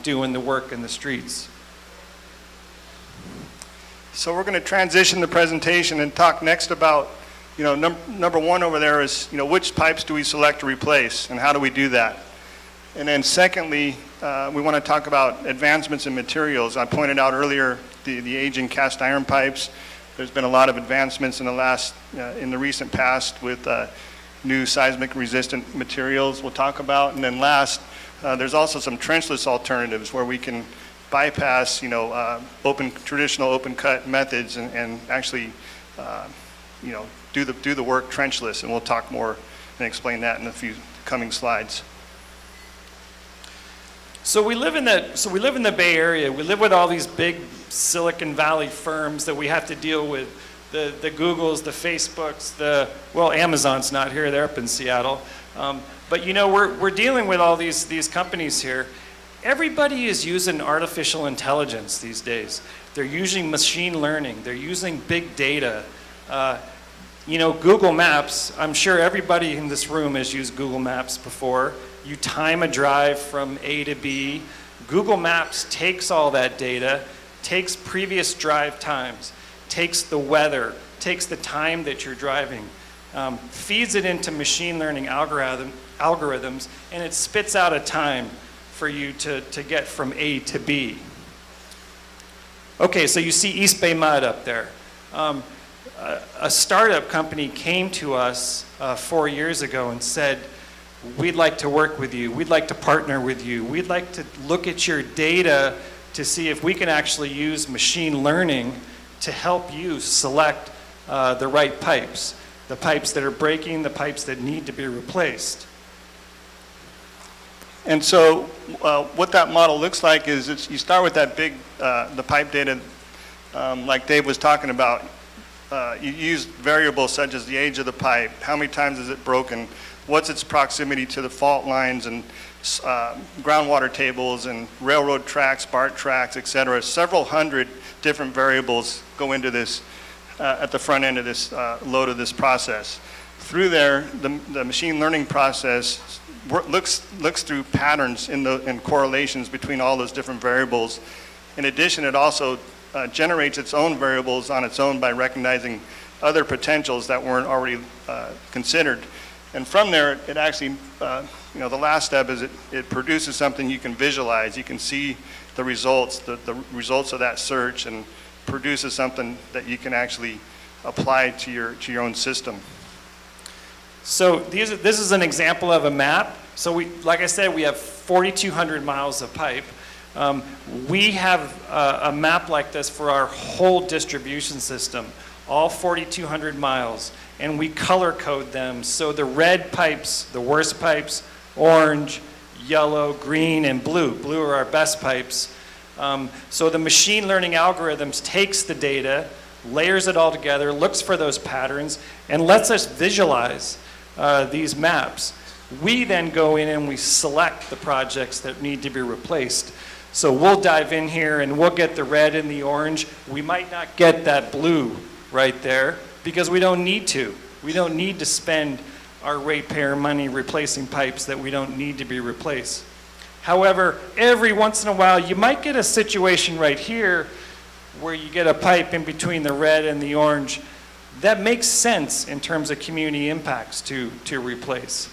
doing the work in the streets. So we're going to transition the presentation and talk next about, number one over there is, which pipes do we select to replace and how do we do that? And then secondly, we want to talk about advancements in materials. I pointed out earlier the aging cast iron pipes. There's been a lot of advancements in the recent past with new seismic resistant materials we'll talk about. And then last, there's also some trenchless alternatives where we can bypass, traditional open cut methods and actually, do the work trenchless. And we'll talk more and explain that in a few coming slides. So we live in the Bay Area. We live with all these big Silicon Valley firms that we have to deal with the Googles, the Facebooks, well, Amazon's not here, they're up in Seattle. But you know, we're dealing with all these companies here. Everybody is using artificial intelligence these days. They're using machine learning. They're using big data. You know, Google Maps, I'm sure everybody in this room has used Google Maps before. You time a drive from A to B. Google Maps takes all that data, takes previous drive times, takes the weather, takes the time that you're driving, feeds it into machine learning algorithms, and it spits out a time for you to get from A to B. Okay, so you see EBMUD up there. A startup company came to us 4 years ago and said, we'd like to work with you, we'd like to partner with you, we'd like to look at your data to see if we can actually use machine learning to help you select the right pipes, the pipes that are breaking, the pipes that need to be replaced. And so what that model looks like is you start with that big, the pipe data, like Dave was talking about. You use variables such as the age of the pipe, how many times is it broken, what's its proximity to the fault lines and groundwater tables and railroad tracks, BART tracks, et cetera. Several hundred different variables go into this at the front end of this load of this process. Through there, the machine learning process looks through patterns in correlations between all those different variables. In addition, it also generates its own variables on its own by recognizing other potentials that weren't already considered. And from there, it actually, you know, the last step is it produces something you can visualize. You can see the results, the results of that search, and produces something that you can actually apply to your own system. So this is an example of a map. So like I said, we have 4,200 miles of pipe. We have a map like this for our whole distribution system, all 4,200 miles, and we color code them. So the red pipes, the worst pipes, orange, yellow, green, and blue. Blue are our best pipes. So the machine learning algorithms takes the data, layers it all together, looks for those patterns, and lets us visualize these maps. We then go in and we select the projects that need to be replaced. So we'll dive in here and we'll get the red and the orange. We might not get that blue right there because we don't need to. We don't need to spend our ratepayer money replacing pipes that we don't need to be replaced. However, every once in a while, you might get a situation right here where you get a pipe in between the red and the orange that makes sense in terms of community impacts to replace.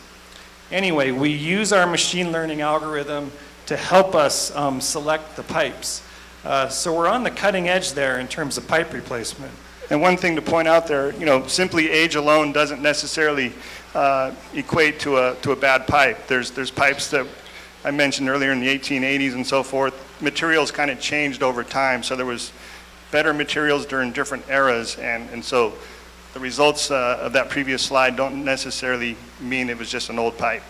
Anyway, we use our machine learning algorithm to help us select the pipes. So we're on the cutting edge there in terms of pipe replacement. And one thing to point out there, you know, simply age alone doesn't necessarily equate to a bad pipe. There's pipes that I mentioned earlier in the 1880s and so forth. Materials kind of changed over time, so there was better materials during different eras, and so the results of that previous slide don't necessarily mean it was just an old pipe.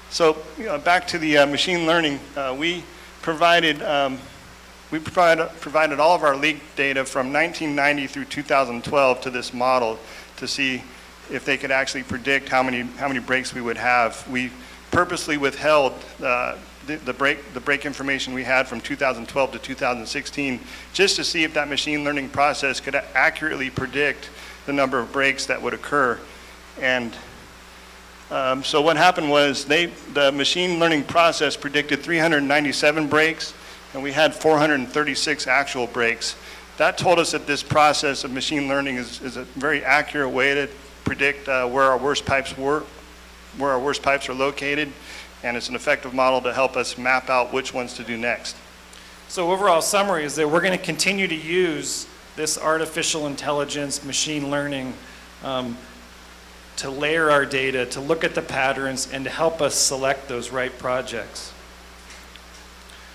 So, you know, back to the machine learning, we provided all of our leak data from 1990 through 2012 to this model to see if they could actually predict how many breaks we would have. We purposely withheld the break information we had from 2012 to 2016 just to see if that machine learning process could accurately predict the number of breaks that would occur. And so what happened was the machine learning process predicted 397 breaks, and we had 436 actual breaks. That told us that this process of machine learning is a very accurate way to predict where our worst pipes are located, and it's an effective model to help us map out which ones to do next. So overall summary is that we're going to continue to use this artificial intelligence, machine learning, to layer our data, to look at the patterns, and to help us select those right projects.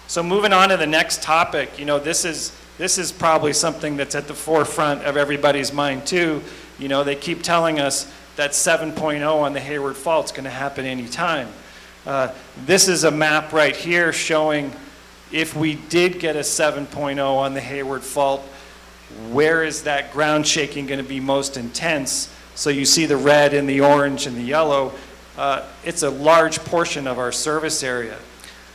So moving on to the next topic, you know, this is probably something that's at the forefront of everybody's mind too. You know, they keep telling us that 7.0 on the Hayward Fault is going to happen anytime. This is a map right here showing if we did get a 7.0 on the Hayward Fault, where is that ground shaking going to be most intense. So you see the red and the orange and the yellow. It's a large portion of our service area.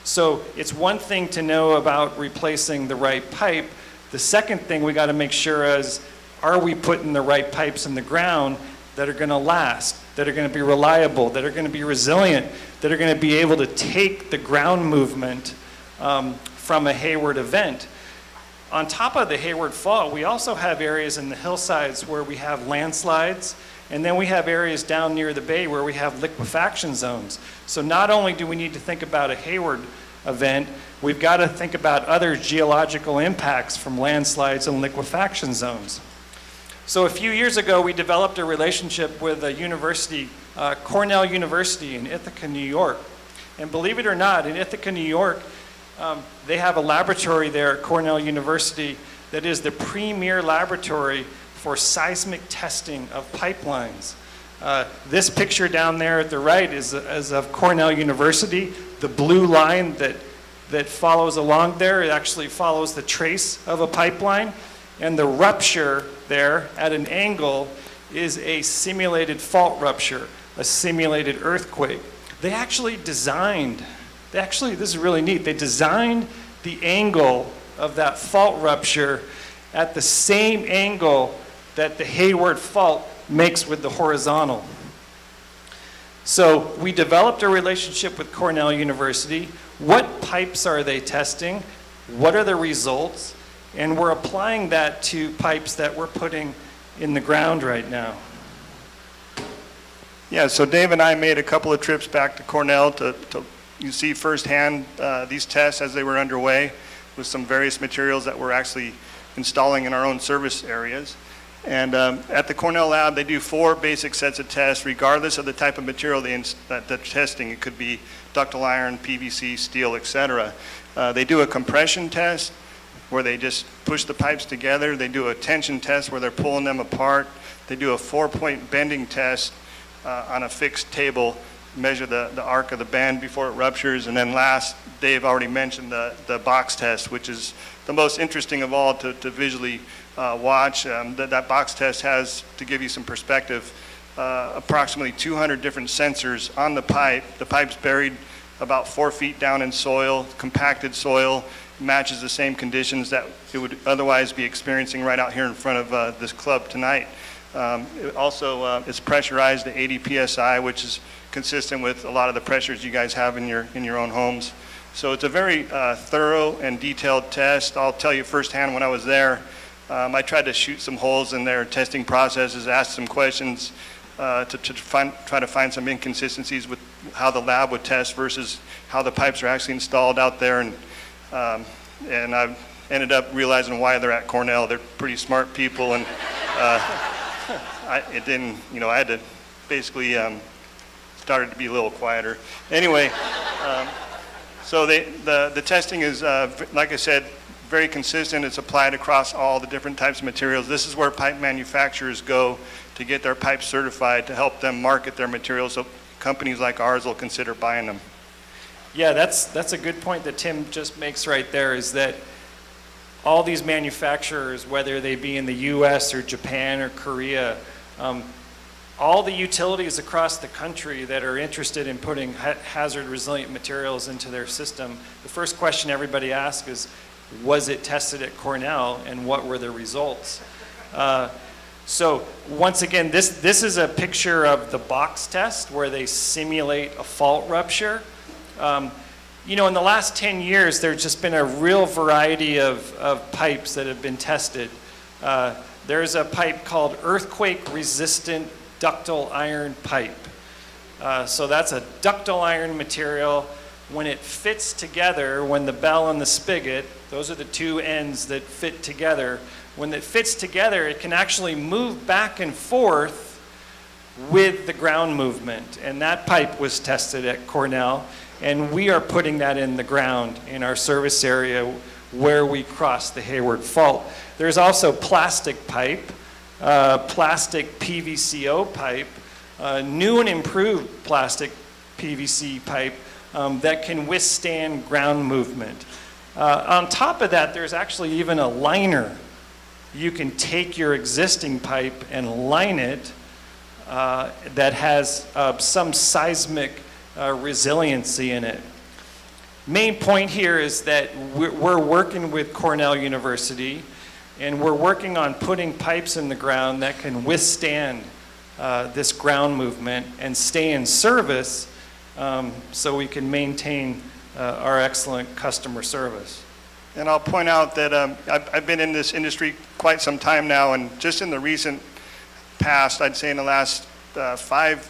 So it's one thing to know about replacing the right pipe. The second thing we got to make sure is, are we putting the right pipes in the ground that are going to last, that are going to be reliable, that are going to be resilient, that are going to be able to take the ground movement from a Hayward event. On top of the Hayward Fault, we also have areas in the hillsides where we have landslides, and then we have areas down near the bay where we have liquefaction zones. So not only do we need to think about a Hayward event, we've got to think about other geological impacts from landslides and liquefaction zones. So a few years ago, we developed a relationship with a university, Cornell University in Ithaca, New York. And believe it or not, in Ithaca, New York, they have a laboratory there at Cornell University that is the premier laboratory for seismic testing of pipelines. This picture down there at the right is of Cornell University. The blue line that follows along there, it actually follows the trace of a pipeline. And the rupture there at an angle is a simulated fault rupture, a simulated earthquake. They actually designed, this is really neat, they designed the angle of that fault rupture at the same angle that the Hayward Fault makes with the horizontal. So we developed a relationship with Cornell University. What pipes are they testing? What are the results? And we're applying that to pipes that we're putting in the ground right now. Yeah, so Dave and I made a couple of trips back to Cornell to you see firsthand these tests as they were underway with some various materials that we're actually installing in our own service areas. And at the Cornell lab, they do 4 basic sets of tests, regardless of the type of material that they're testing. It could be ductile iron, PVC, steel, etc. They do a compression test where they just push the pipes together. They do a tension test where they're pulling them apart. They do a 4-point bending test on a fixed table, measure the arc of the bend before it ruptures. And then last, Dave already mentioned the box test, which is the most interesting of all to visually watch. That box test has, to give you some perspective, approximately 200 different sensors on the pipe. The pipe's buried about 4 feet down in soil, compacted soil, matches the same conditions that it would otherwise be experiencing right out here in front of this club tonight. It also is pressurized to 80 psi, which is consistent with a lot of the pressures you guys have in your own homes. So it's a very thorough and detailed test. I'll tell you firsthand, when I was there, I tried to shoot some holes in their testing processes, ask some questions try to find some inconsistencies with how the lab would test versus how the pipes are actually installed out there. And I ended up realizing why they're at Cornell. They're pretty smart people, and I had to basically started to be a little quieter. Anyway, so the testing is, like I said, very consistent. It's applied across all the different types of materials. This is where pipe manufacturers go to get their pipes certified to help them market their materials so companies like ours will consider buying them. Yeah, that's a good point that Tim just makes right there, is that all these manufacturers, whether they be in the US or Japan or Korea, all the utilities across the country that are interested in putting hazard resilient materials into their system, the first question everybody asks is, was it tested at Cornell and what were the results? So once again, this is a picture of the box test where they simulate a fault rupture. You know, in the last 10 years, there's just been a real variety of pipes that have been tested. There's a pipe called earthquake-resistant ductile iron pipe. So that's a ductile iron material. When it fits together, when the bell and the spigot, those are the two ends that fit together, when it fits together, it can actually move back and forth with the ground movement. And that pipe was tested at Cornell, and we are putting that in the ground in our service area where we cross the Hayward Fault. There's also plastic pipe, plastic PVCO pipe, new and improved plastic PVC pipe that can withstand ground movement. On top of that, there's actually even a liner. you can take your existing pipe and line it that has some seismic resiliency in it. Main point here is that we're working with Cornell University, and we're working on putting pipes in the ground that can withstand this ground movement and stay in service so we can maintain our excellent customer service. And I'll point out that I've been in this industry quite some time now, and just in the recent past, I'd say in the last five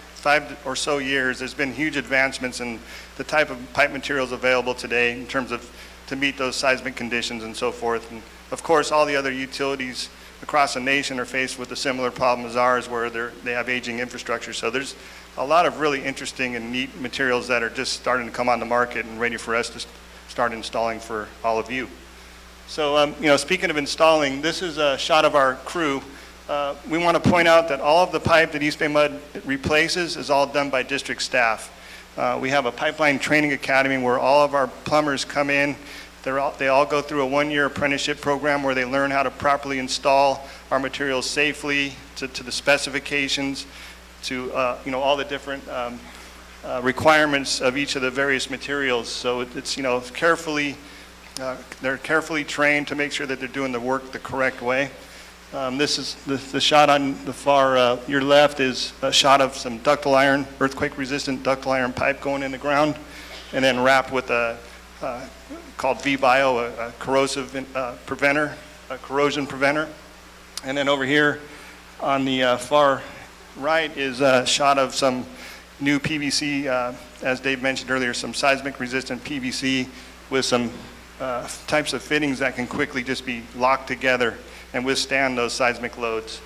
or so years, there's been huge advancements in the type of pipe materials available today in terms of to meet those seismic conditions and so forth. And of course, all the other utilities across the nation are faced with a similar problem as ours, where they have aging infrastructure. So there's a lot of really interesting and neat materials that are just starting to come on the market and ready for us to start installing for all of you. So, speaking of installing, this is a shot of our crew. We want to point out that all of the pipe that EBMUD replaces is all done by district staff. We have a pipeline training academy where all of our plumbers come in. They all go through a one-year apprenticeship program where they learn how to properly install our materials safely to the specifications, to all the different requirements of each of the various materials. So it's they're carefully trained to make sure that they're doing the work the correct way. This is the shot on the far your left is a shot of some ductile iron, earthquake-resistant ductile iron pipe going in the ground, and then wrapped with a called V-Bio, a corrosive preventer, a corrosion preventer. And then over here on the far right is a shot of some new PVC, as Dave mentioned earlier, some seismic-resistant PVC with some types of fittings that can quickly just be locked together and withstand those seismic loads.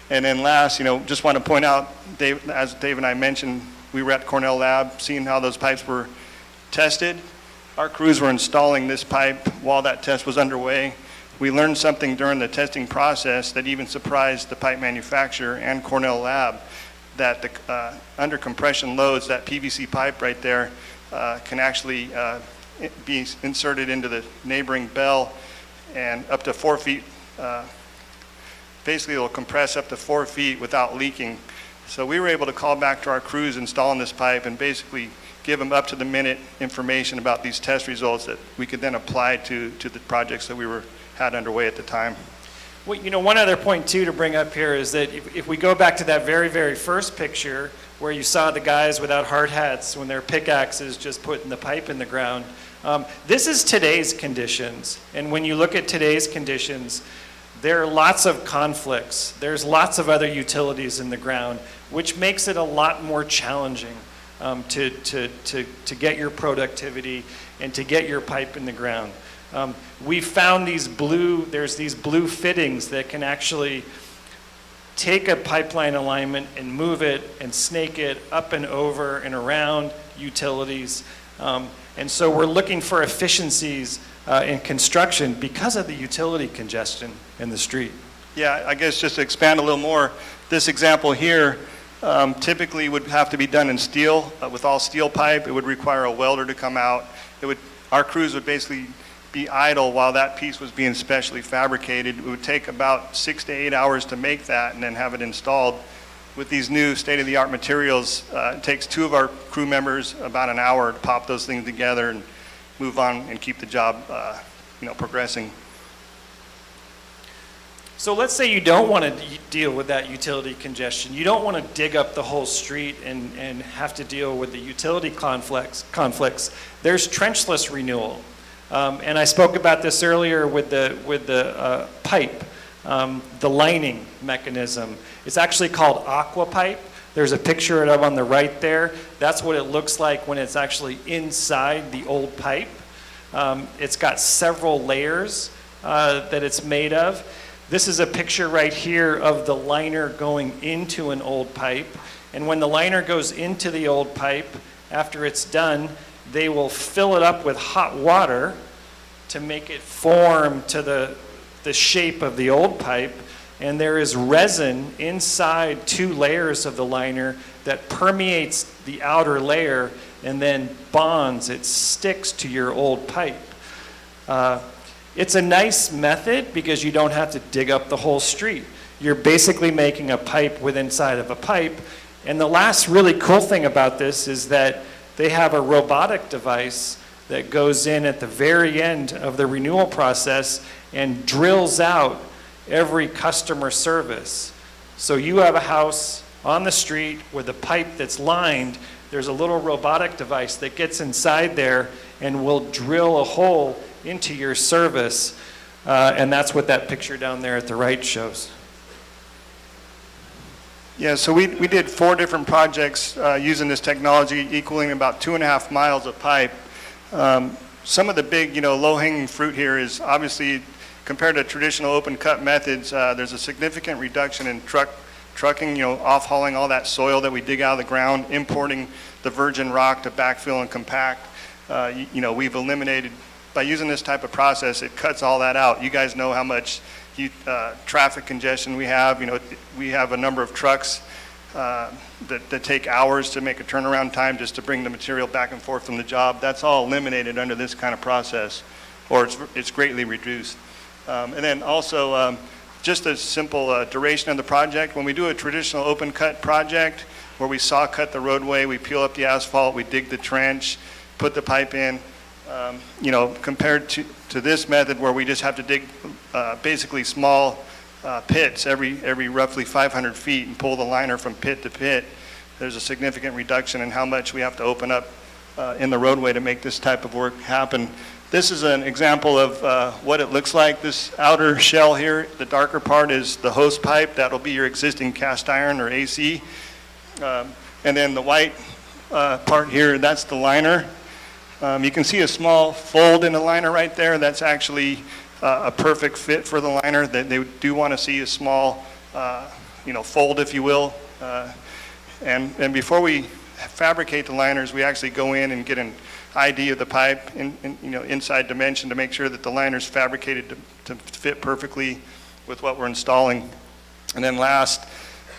And then last, just want to point out, as Dave and I mentioned, we were at Cornell Lab seeing how those pipes were tested. Our crews were installing this pipe while that test was underway. We learned something during the testing process that even surprised the pipe manufacturer and Cornell Lab, that the under compression loads, that PVC pipe right there can actually be inserted into the neighboring bell, and up to 4 feet, basically it'll compress up to 4 feet without leaking. So we were able to call back to our crews installing this pipe and basically give them up to the minute information about these test results that we could then apply to the projects that we had underway at the time. Well, one other point too to bring up here is that if we go back to that very, very first picture where you saw the guys without hard hats when their pickaxes just putting the pipe in the ground, this is today's conditions. And when you look at today's conditions, there are lots of conflicts. There's lots of other utilities in the ground, which makes it a lot more challenging to get your productivity and to get your pipe in the ground. We found there's these blue fittings that can actually take a pipeline alignment and move it and snake it up and over and around utilities. And so we're looking for efficiencies in construction because of the utility congestion in the street. Yeah, I guess just to expand a little more, this example here typically would have to be done in steel, with all steel pipe. It would require a welder to come out. Our crews would basically be idle while that piece was being specially fabricated. It would take about 6 to 8 hours to make that and then have it installed. With these new state-of-the-art materials, it takes 2 of our crew members about an hour to pop those things together and move on and keep the job progressing. So let's say you don't want to deal with that utility congestion. You don't want to dig up the whole street and have to deal with the utility conflicts. There's trenchless renewal. And I spoke about this earlier with the pipe, the lining mechanism. It's actually called aqua pipe. There's a picture of it on the right there. That's what it looks like when it's actually inside the old pipe. It's got several layers that it's made of. This is a picture right here of the liner going into an old pipe. And when the liner goes into the old pipe, after it's done, they will fill it up with hot water to make it form to the shape of the old pipe. And there is resin inside 2 layers of the liner that permeates the outer layer and then bonds, it sticks to your old pipe. It's a nice method because you don't have to dig up the whole street. You're basically making a pipe with inside of a pipe. And the last really cool thing about this is that they have a robotic device that goes in at the very end of the renewal process and drills out every customer service. So you have a house on the street with a pipe that's lined. There's a little robotic device that gets inside there and will drill a hole into your service. And that's what that picture down there at the right shows. Yeah, so we did 4 different projects using this technology, equaling about 2.5 miles of pipe. Some of the big, low-hanging fruit here is obviously, compared to traditional open cut methods, there's a significant reduction in trucking, off-hauling all that soil that we dig out of the ground, importing the virgin rock to backfill and compact. We've eliminated, by using this type of process, it cuts all that out. You guys know how much traffic congestion we have. We have a number of trucks that take hours to make a turnaround time just to bring the material back and forth from the job. That's all eliminated under this kind of process, or it's greatly reduced. And then also, just a simple duration of the project. When we do a traditional open cut project where we saw cut the roadway, we peel up the asphalt, we dig the trench, put the pipe in, compared to this method where we just have to dig basically small pits every roughly 500 feet and pull the liner from pit to pit, there's a significant reduction in how much we have to open up in the roadway to make this type of work happen. This is an example of what it looks like. This outer shell here, the darker part is the hose pipe. That'll be your existing cast iron or AC. And then the white part here, that's the liner. You can see a small fold in the liner right there. That's actually a perfect fit for the liner. They do want to see a small, fold, if you will. And before we fabricate the liners, we actually go in and get an ID of the pipe inside dimension to make sure that the liner's fabricated to fit perfectly with what we're installing. And then last,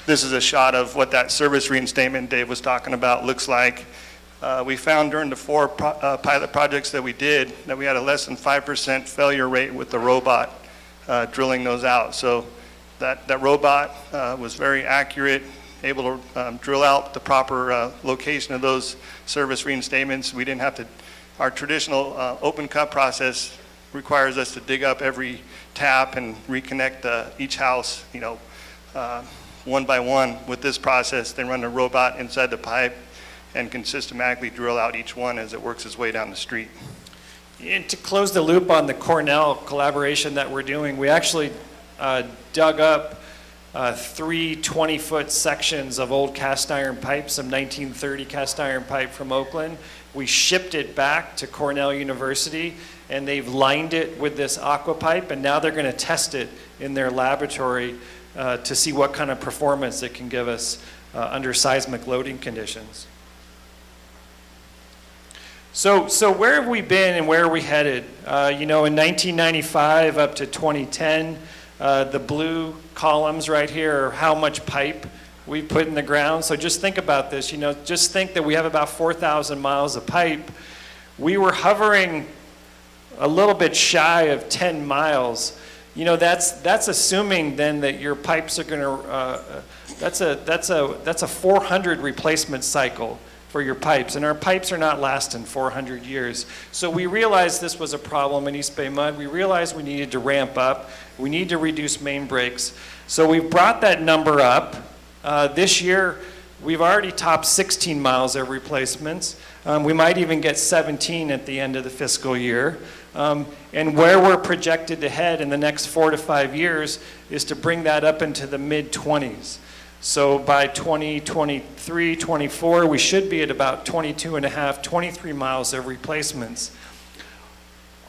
this is a shot of what that service reinstatement Dave was talking about looks like. We found during the 4 pilot projects that we did that we had a less than 5% failure rate with the robot drilling those out. So that robot was very accurate, able to drill out the proper location of those service reinstatements. We didn't have to, our traditional open cut process requires us to dig up every tap and reconnect each house, one by one. With this process, they run a robot inside the pipe and can systematically drill out each one as it works its way down the street. And to close the loop on the Cornell collaboration that we're doing, we actually dug up 3 20-foot sections of old cast iron pipe, some 1930 cast iron pipe from Oakland. We shipped it back to Cornell University, and they've lined it with this aqua pipe, and now they're going to test it in their laboratory to see what kind of performance it can give us under seismic loading conditions. So where have we been and where are we headed? In 1995 up to 2010, the blue columns right here are how much pipe we put in the ground. So just think about this. Just think that we have about 4,000 miles of pipe. We were hovering a little bit shy of 10 miles. That's assuming then that your pipes are going to. That's a 400 replacement cycle for your pipes, and our pipes are not lasting 400 years. So we realized this was a problem in East Bay Mud. We realized we needed to ramp up. We need to reduce main breaks. So we've brought that number up. This year, we've already topped 16 miles of replacements. We might even get 17 at the end of the fiscal year. And where we're projected to head in the next 4 to 5 years is to bring that up into the mid-20s. So by 2023, 24, we should be at about 22 and a half, 23 miles of replacements.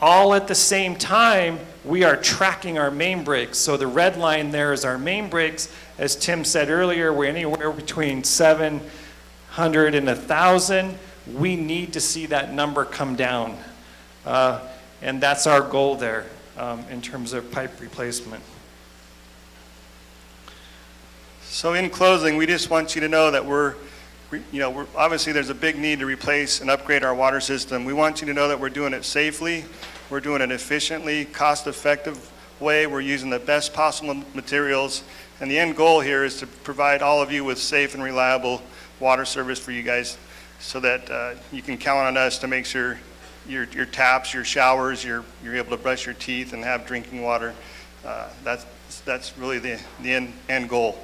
All at the same time, we are tracking our main breaks. So the red line there is our main breaks. As Tim said earlier, we're anywhere between 700 and 1,000. We need to see that number come down. And that's our goal there in terms of pipe replacement. So in closing, we just want you to know that we're obviously there's a big need to replace and upgrade our water system. We want you to know that we're doing it safely. We're doing it efficiently, cost-effective way. We're using the best possible materials. And the end goal here is to provide all of you with safe and reliable water service for you guys so that you can count on us to make sure your taps, your showers, you're able to brush your teeth and have drinking water. That's really the end goal.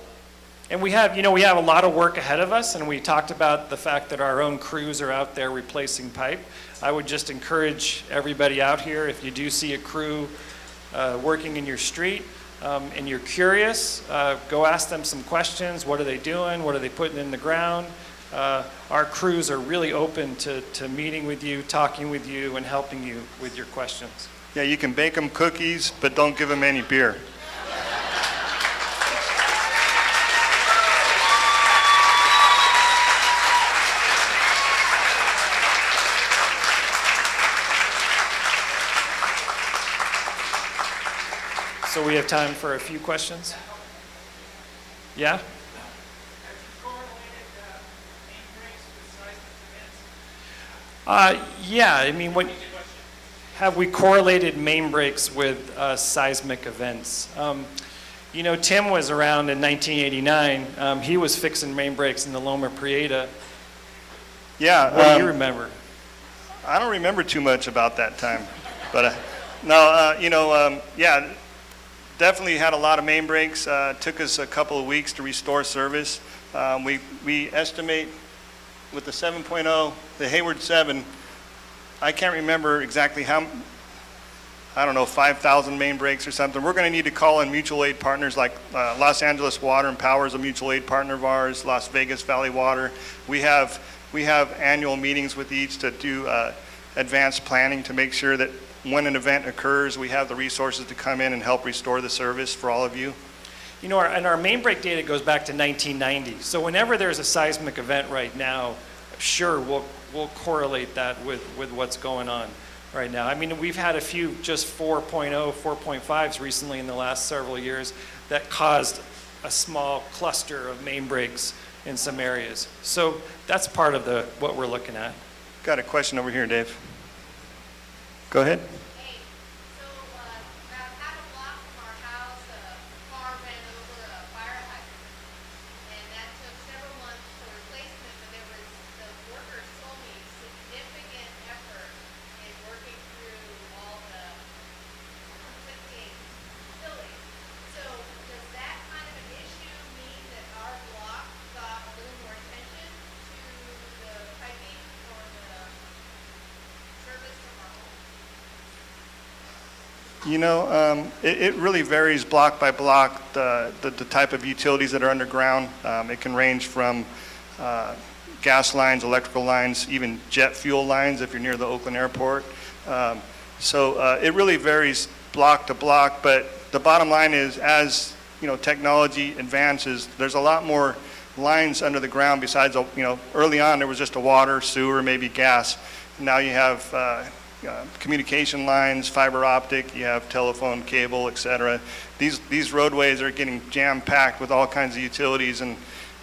And we have a lot of work ahead of us, and we talked about the fact that our own crews are out there replacing pipe. I would just encourage everybody out here, if you do see a crew working in your street and you're curious, go ask them some questions. What are they doing? What are they putting in the ground? Our crews are really open to meeting with you, talking with you, and helping you with your questions. Yeah, you can bake them cookies, but don't give them any beer. So we have time for a few questions. Yeah? Yeah, I mean, have we correlated main breaks with seismic events? You know, Tim was around in 1989. He was fixing main breaks in the Loma Prieta. Yeah. What do you remember? I don't remember too much about that time, but no, yeah, definitely had a lot of main breaks. Took us a couple of weeks to restore service. We estimate with the 7.0, the Hayward 7, I can't remember exactly how, I don't know, 5,000 main breaks or something. We're going to need to call in mutual aid partners like Los Angeles Water and Power is a mutual aid partner of ours, Las Vegas Valley Water. We have annual meetings with each to do advanced planning to make sure that when an event occurs, we have the resources to come in and help restore the service for all of you. You know, our main break data goes back to 1990. So whenever there's a seismic event right now, sure, we'll correlate that with what's going on right now. I mean, we've had a few just 4.0, 4.5s recently in the last several years that caused a small cluster of main breaks in some areas. So that's part of what we're looking at. Got a question over here, Dave. Go ahead. Hey, so about half a block from our house, a car ran over a fire hydrant, and that took several months for replacement, but the workers told me significant effort in working through all the conflicting utilities. So does that kind of an issue mean that our block got a little more attention to the piping or the service from our home? You know, it really varies block by block, the type of utilities that are underground. It can range from gas lines, electrical lines, even jet fuel lines if you're near the Oakland airport. So it really varies block to block, but the bottom line is as, you know, technology advances, there's a lot more lines under the ground besides, you know, early on there was just a water, sewer, maybe gas. Now you have communication lines, fiber optic, you have telephone, cable, etc. These roadways are getting jam-packed with all kinds of utilities and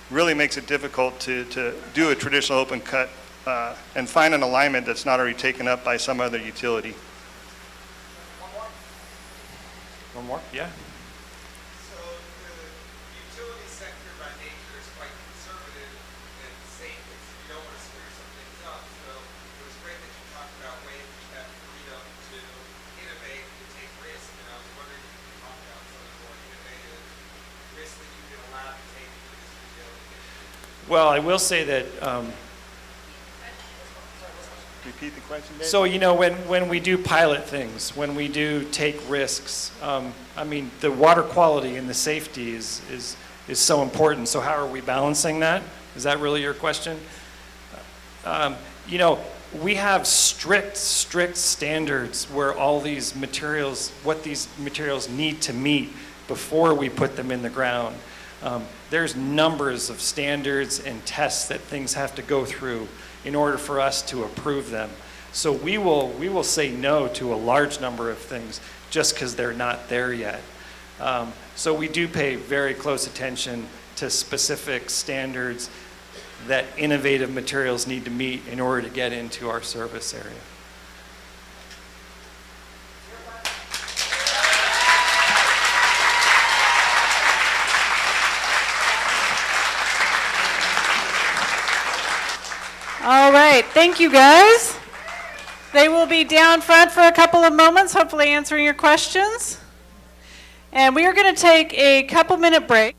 really makes it difficult to do a traditional open cut and find an alignment that's not already taken up by some other utility. One more? Yeah? So the utility sector by nature is quite conservative and safe. You don't want to screw some things up. So it was great that you talked about ways that you have freedom to innovate and to take risks. And I was wondering if you could talk about some of the more innovative risks that you've been allowed to take with this utility. Well, I will say that Repeat the question, Dave? so, you know, when we do pilot things, when we do take risks, I mean, the water quality and the safety is so important. So how are we balancing that? Is that really your question? You know, we have strict standards where all these materials, what these materials need to meet before we put them in the ground. There's numbers of standards and tests that things have to go through in order for us to approve them. So we will say no to a large number of things just because they're not there yet. So we do pay very close attention to specific standards that innovative materials need to meet in order to get into our service area. All right, thank you guys. They will be down front for a couple of moments, hopefully answering your questions. And we are going to take a couple-minute break.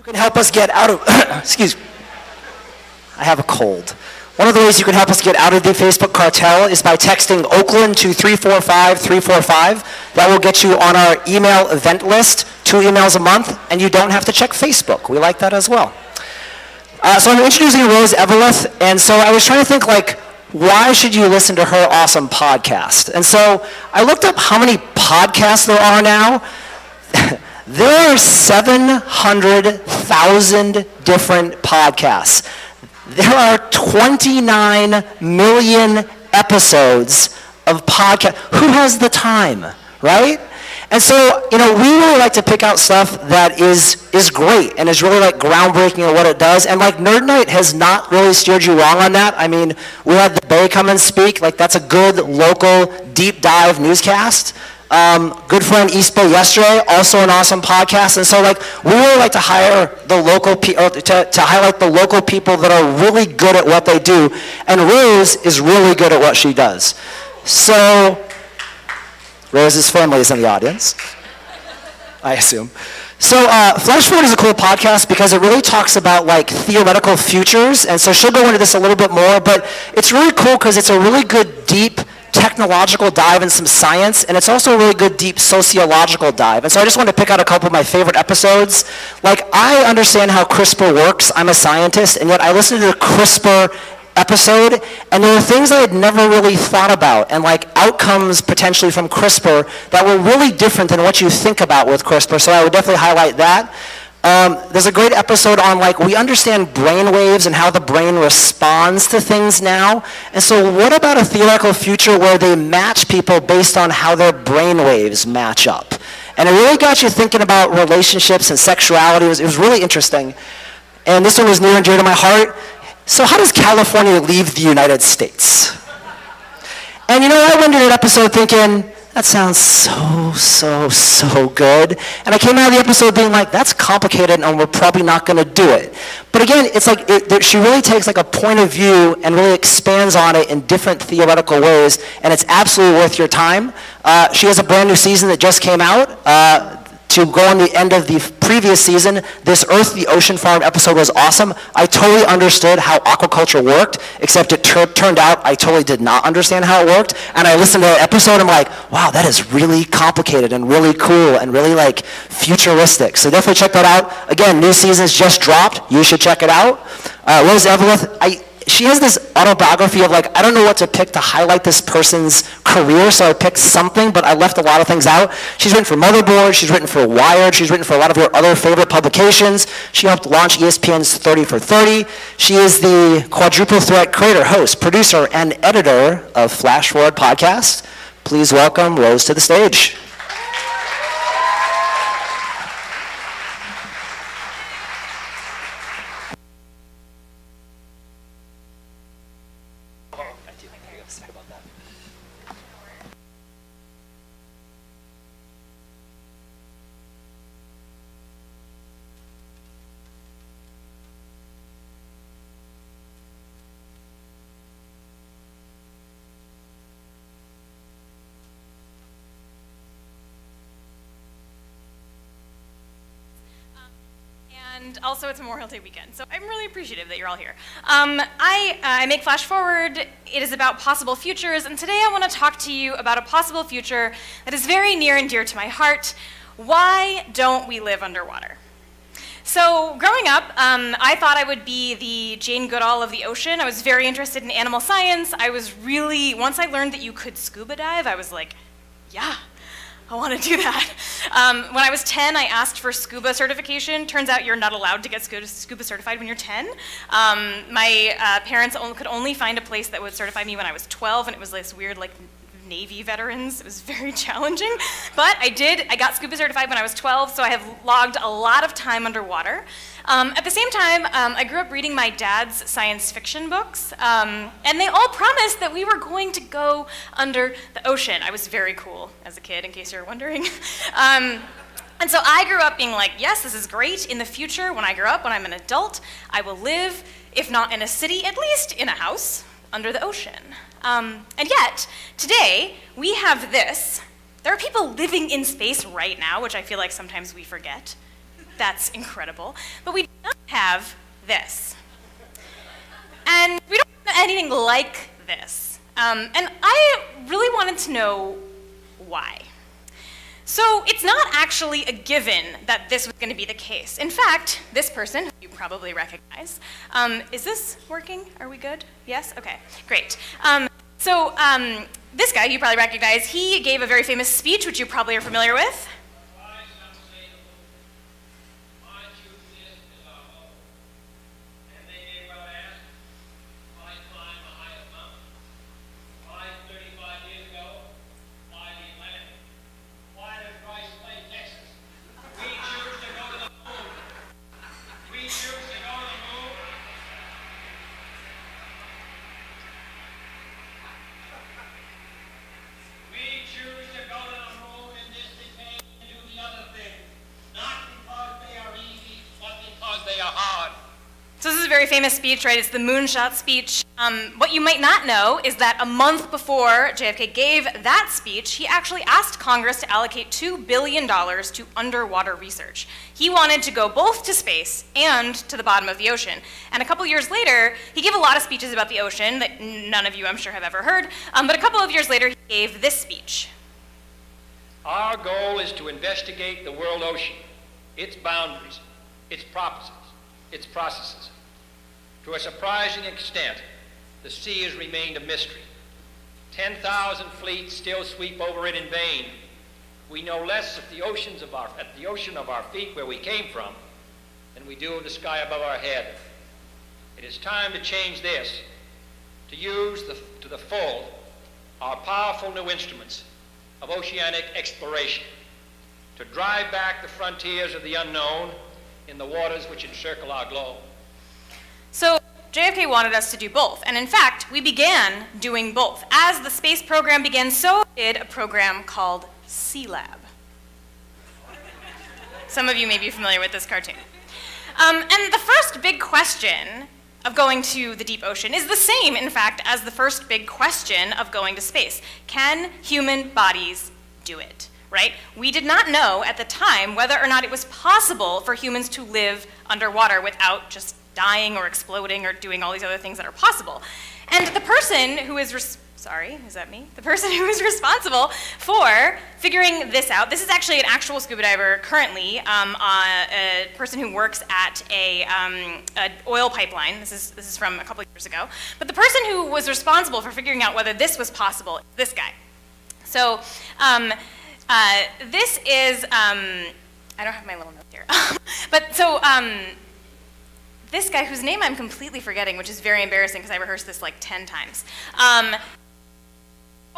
You can help us get out of, excuse me, I have a cold. One of the ways you can help us get out of the Facebook cartel is by texting Oakland to 345-345. That will get you on our email event list, 2 emails a month, and you don't have to check Facebook. We like that as well. So I'm introducing Rose Eveleth, and so I was trying to think, like, why should you listen to her awesome podcast? And so I looked up how many podcasts there are now. There are 700,000 different podcasts. There are 29 million episodes of podcast. Who has the time, right? And so, we really like to pick out stuff that is great and is really like groundbreaking in what it does. And like Nerd Night has not really steered you wrong on that. I mean, we had the Bay come and speak. Like that's a good local deep dive newscast. Good friend East Bay yesterday, also an awesome podcast. And so like we really like to hire the local to highlight the local people that are really good at what they do. And Rose is really good at what she does. So Rose's family is in the audience, I assume. So Flash Forward is a cool podcast because it really talks about like theoretical futures, and so she'll go into this a little bit more, but it's really cool because it's a really good deep technological dive in some science, and it's also a really good deep sociological dive. And so I just wanted to pick out a couple of my favorite episodes. Like I understand how CRISPR works, I'm a scientist, and yet I listened to the CRISPR episode, and there were things I had never really thought about, and like outcomes potentially from CRISPR that were really different than what you think about with CRISPR, so I would definitely highlight that. There's a great episode on like we understand brain waves and how the brain responds to things now, and so what about a theoretical future where they match people based on how their brain waves match up? And it really got you thinking about relationships and sexuality. It was really interesting, and this one was near and dear to my heart. So how does California leave the United States? And I went into that episode thinking, that sounds so good. And I came out of the episode being like, that's complicated and we're probably not going to do it. But again, it's like she really takes like a point of view and really expands on it in different theoretical ways, and it's absolutely worth your time. She has a brand new season that just came out. To go on the end of the previous season, this Earth the Ocean Farm episode was awesome. I totally understood how aquaculture worked, except it turned out I totally did not understand how it worked. And I listened to that episode and I'm like, wow, that is really complicated and really cool and really like futuristic. So definitely check that out. Again, new seasons just dropped. You should check it out. Rose Eveleth, she has this autobiography of like, I don't know what to pick to highlight this person's career, so I picked something, but I left a lot of things out. She's written for Motherboard, she's written for Wired, she's written for a lot of your other favorite publications. She helped launch ESPN's 30 for 30. She is the quadruple threat creator, host, producer, and editor of Flash Forward Podcast. Please welcome Rose to the stage. And also it's Memorial Day weekend, so I'm really appreciative that you're all here. I make Flash Forward. It is about possible futures, and today I want to talk to you about a possible future that is very near and dear to my heart. Why don't we live underwater? So growing up, I thought I would be the Jane Goodall of the ocean. I was very interested in animal science. Once I learned that you could scuba dive, I was like, yeah, I want to do that. When I was 10, I asked for scuba certification. Turns out you're not allowed to get scuba certified when you're 10. My parents could only find a place that would certify me when I was 12, and it was this weird, like, Navy veterans. It was very challenging, but I did. I got scuba certified when I was 12, so I have logged a lot of time underwater. At the same time, I grew up reading my dad's science fiction books, and they all promised that we were going to go under the ocean. I was very cool as a kid, in case you're wondering. And so I grew up being like, yes, this is great. In the future, when I grow up, when I'm an adult, I will live, if not in a city, at least in a house under the ocean. And yet, today, we have this. There are people living in space right now, which I feel like sometimes we forget. That's incredible. But we do not have this. And we don't have anything like this. And I really wanted to know why. So it's not actually a given that this was going to be the case. In fact, this person, who you probably recognize, is this working? Are we good? Yes? Okay, great. This guy you probably recognize, he gave a very famous speech, which you probably are familiar with. So this is a very famous speech, right? It's the moonshot speech. What you might not know is that a month before JFK gave that speech, he actually asked Congress to allocate $2 billion to underwater research. He wanted to go both to space and to the bottom of the ocean. And a couple years later, he gave a lot of speeches about the ocean that none of you, I'm sure, have ever heard. But a couple of years later, he gave this speech. Our goal is to investigate the world ocean, its boundaries, its processes. To a surprising extent, the sea has remained a mystery. 10,000 fleets still sweep over it in vain. We know less at the ocean of our feet where we came from than we do of the sky above our head. It is time to change this, to use to the full our powerful new instruments of oceanic exploration, to drive back the frontiers of the unknown in the waters which encircle our globe. So JFK wanted us to do both, and in fact, we began doing both. As the space program began, so did a program called Sea Lab. Some of you may be familiar with this cartoon. And the first big question of going to the deep ocean is the same, in fact, as the first big question of going to space. Can human bodies do it? Right? We did not know at the time whether or not it was possible for humans to live underwater without just dying or exploding or doing all these other things that are possible. And the person who is, The person who is responsible for figuring this out, this is actually an actual scuba diver currently, a person who works at an oil pipeline. This is from a couple of years ago. But the person who was responsible for figuring out whether this was possible is this guy. So, this is, I don't have my little notes here, but so this guy, whose name I'm completely forgetting, which is very embarrassing because I rehearsed this like 10 times, a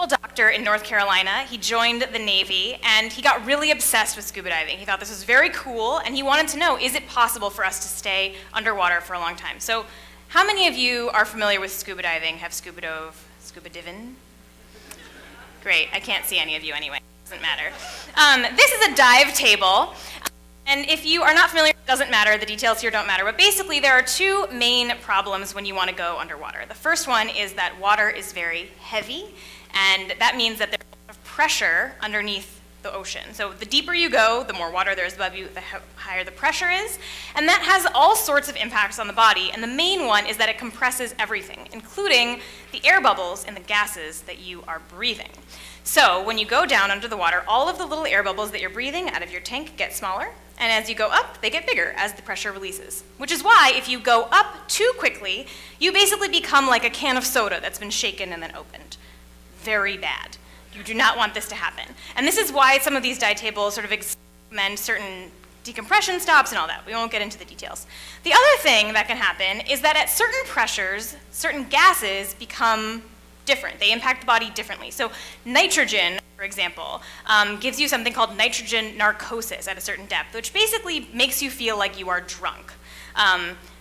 doctor in North Carolina. He joined the Navy and he got really obsessed with scuba diving. He thought this was very cool and he wanted to know, is it possible for us to stay underwater for a long time? So how many of you are familiar with scuba diving, have scuba dove, scuba divin? Great, I can't see any of you anyway. Doesn't matter. This is a dive table, and if you are not familiar, it doesn't matter, the details here don't matter, but basically there are two main problems when you want to go underwater. The first one is that water is very heavy, and that means that there's a lot of pressure underneath the ocean. So the deeper you go, the more water there is above you, the higher the pressure is, and that has all sorts of impacts on the body, and the main one is that it compresses everything, including the air bubbles and the gases that you are breathing. So when you go down under the water, all of the little air bubbles that you're breathing out of your tank get smaller, and as you go up, they get bigger as the pressure releases. Which is why if you go up too quickly, you basically become like a can of soda that's been shaken and then opened. Very bad. You do not want this to happen. And this is why some of these dive tables sort of recommend certain decompression stops and all that. We won't get into the details. The other thing that can happen is that at certain pressures, certain gases become different. They impact the body differently. So nitrogen, for example, gives you something called nitrogen narcosis at a certain depth, which basically makes you feel like you are drunk.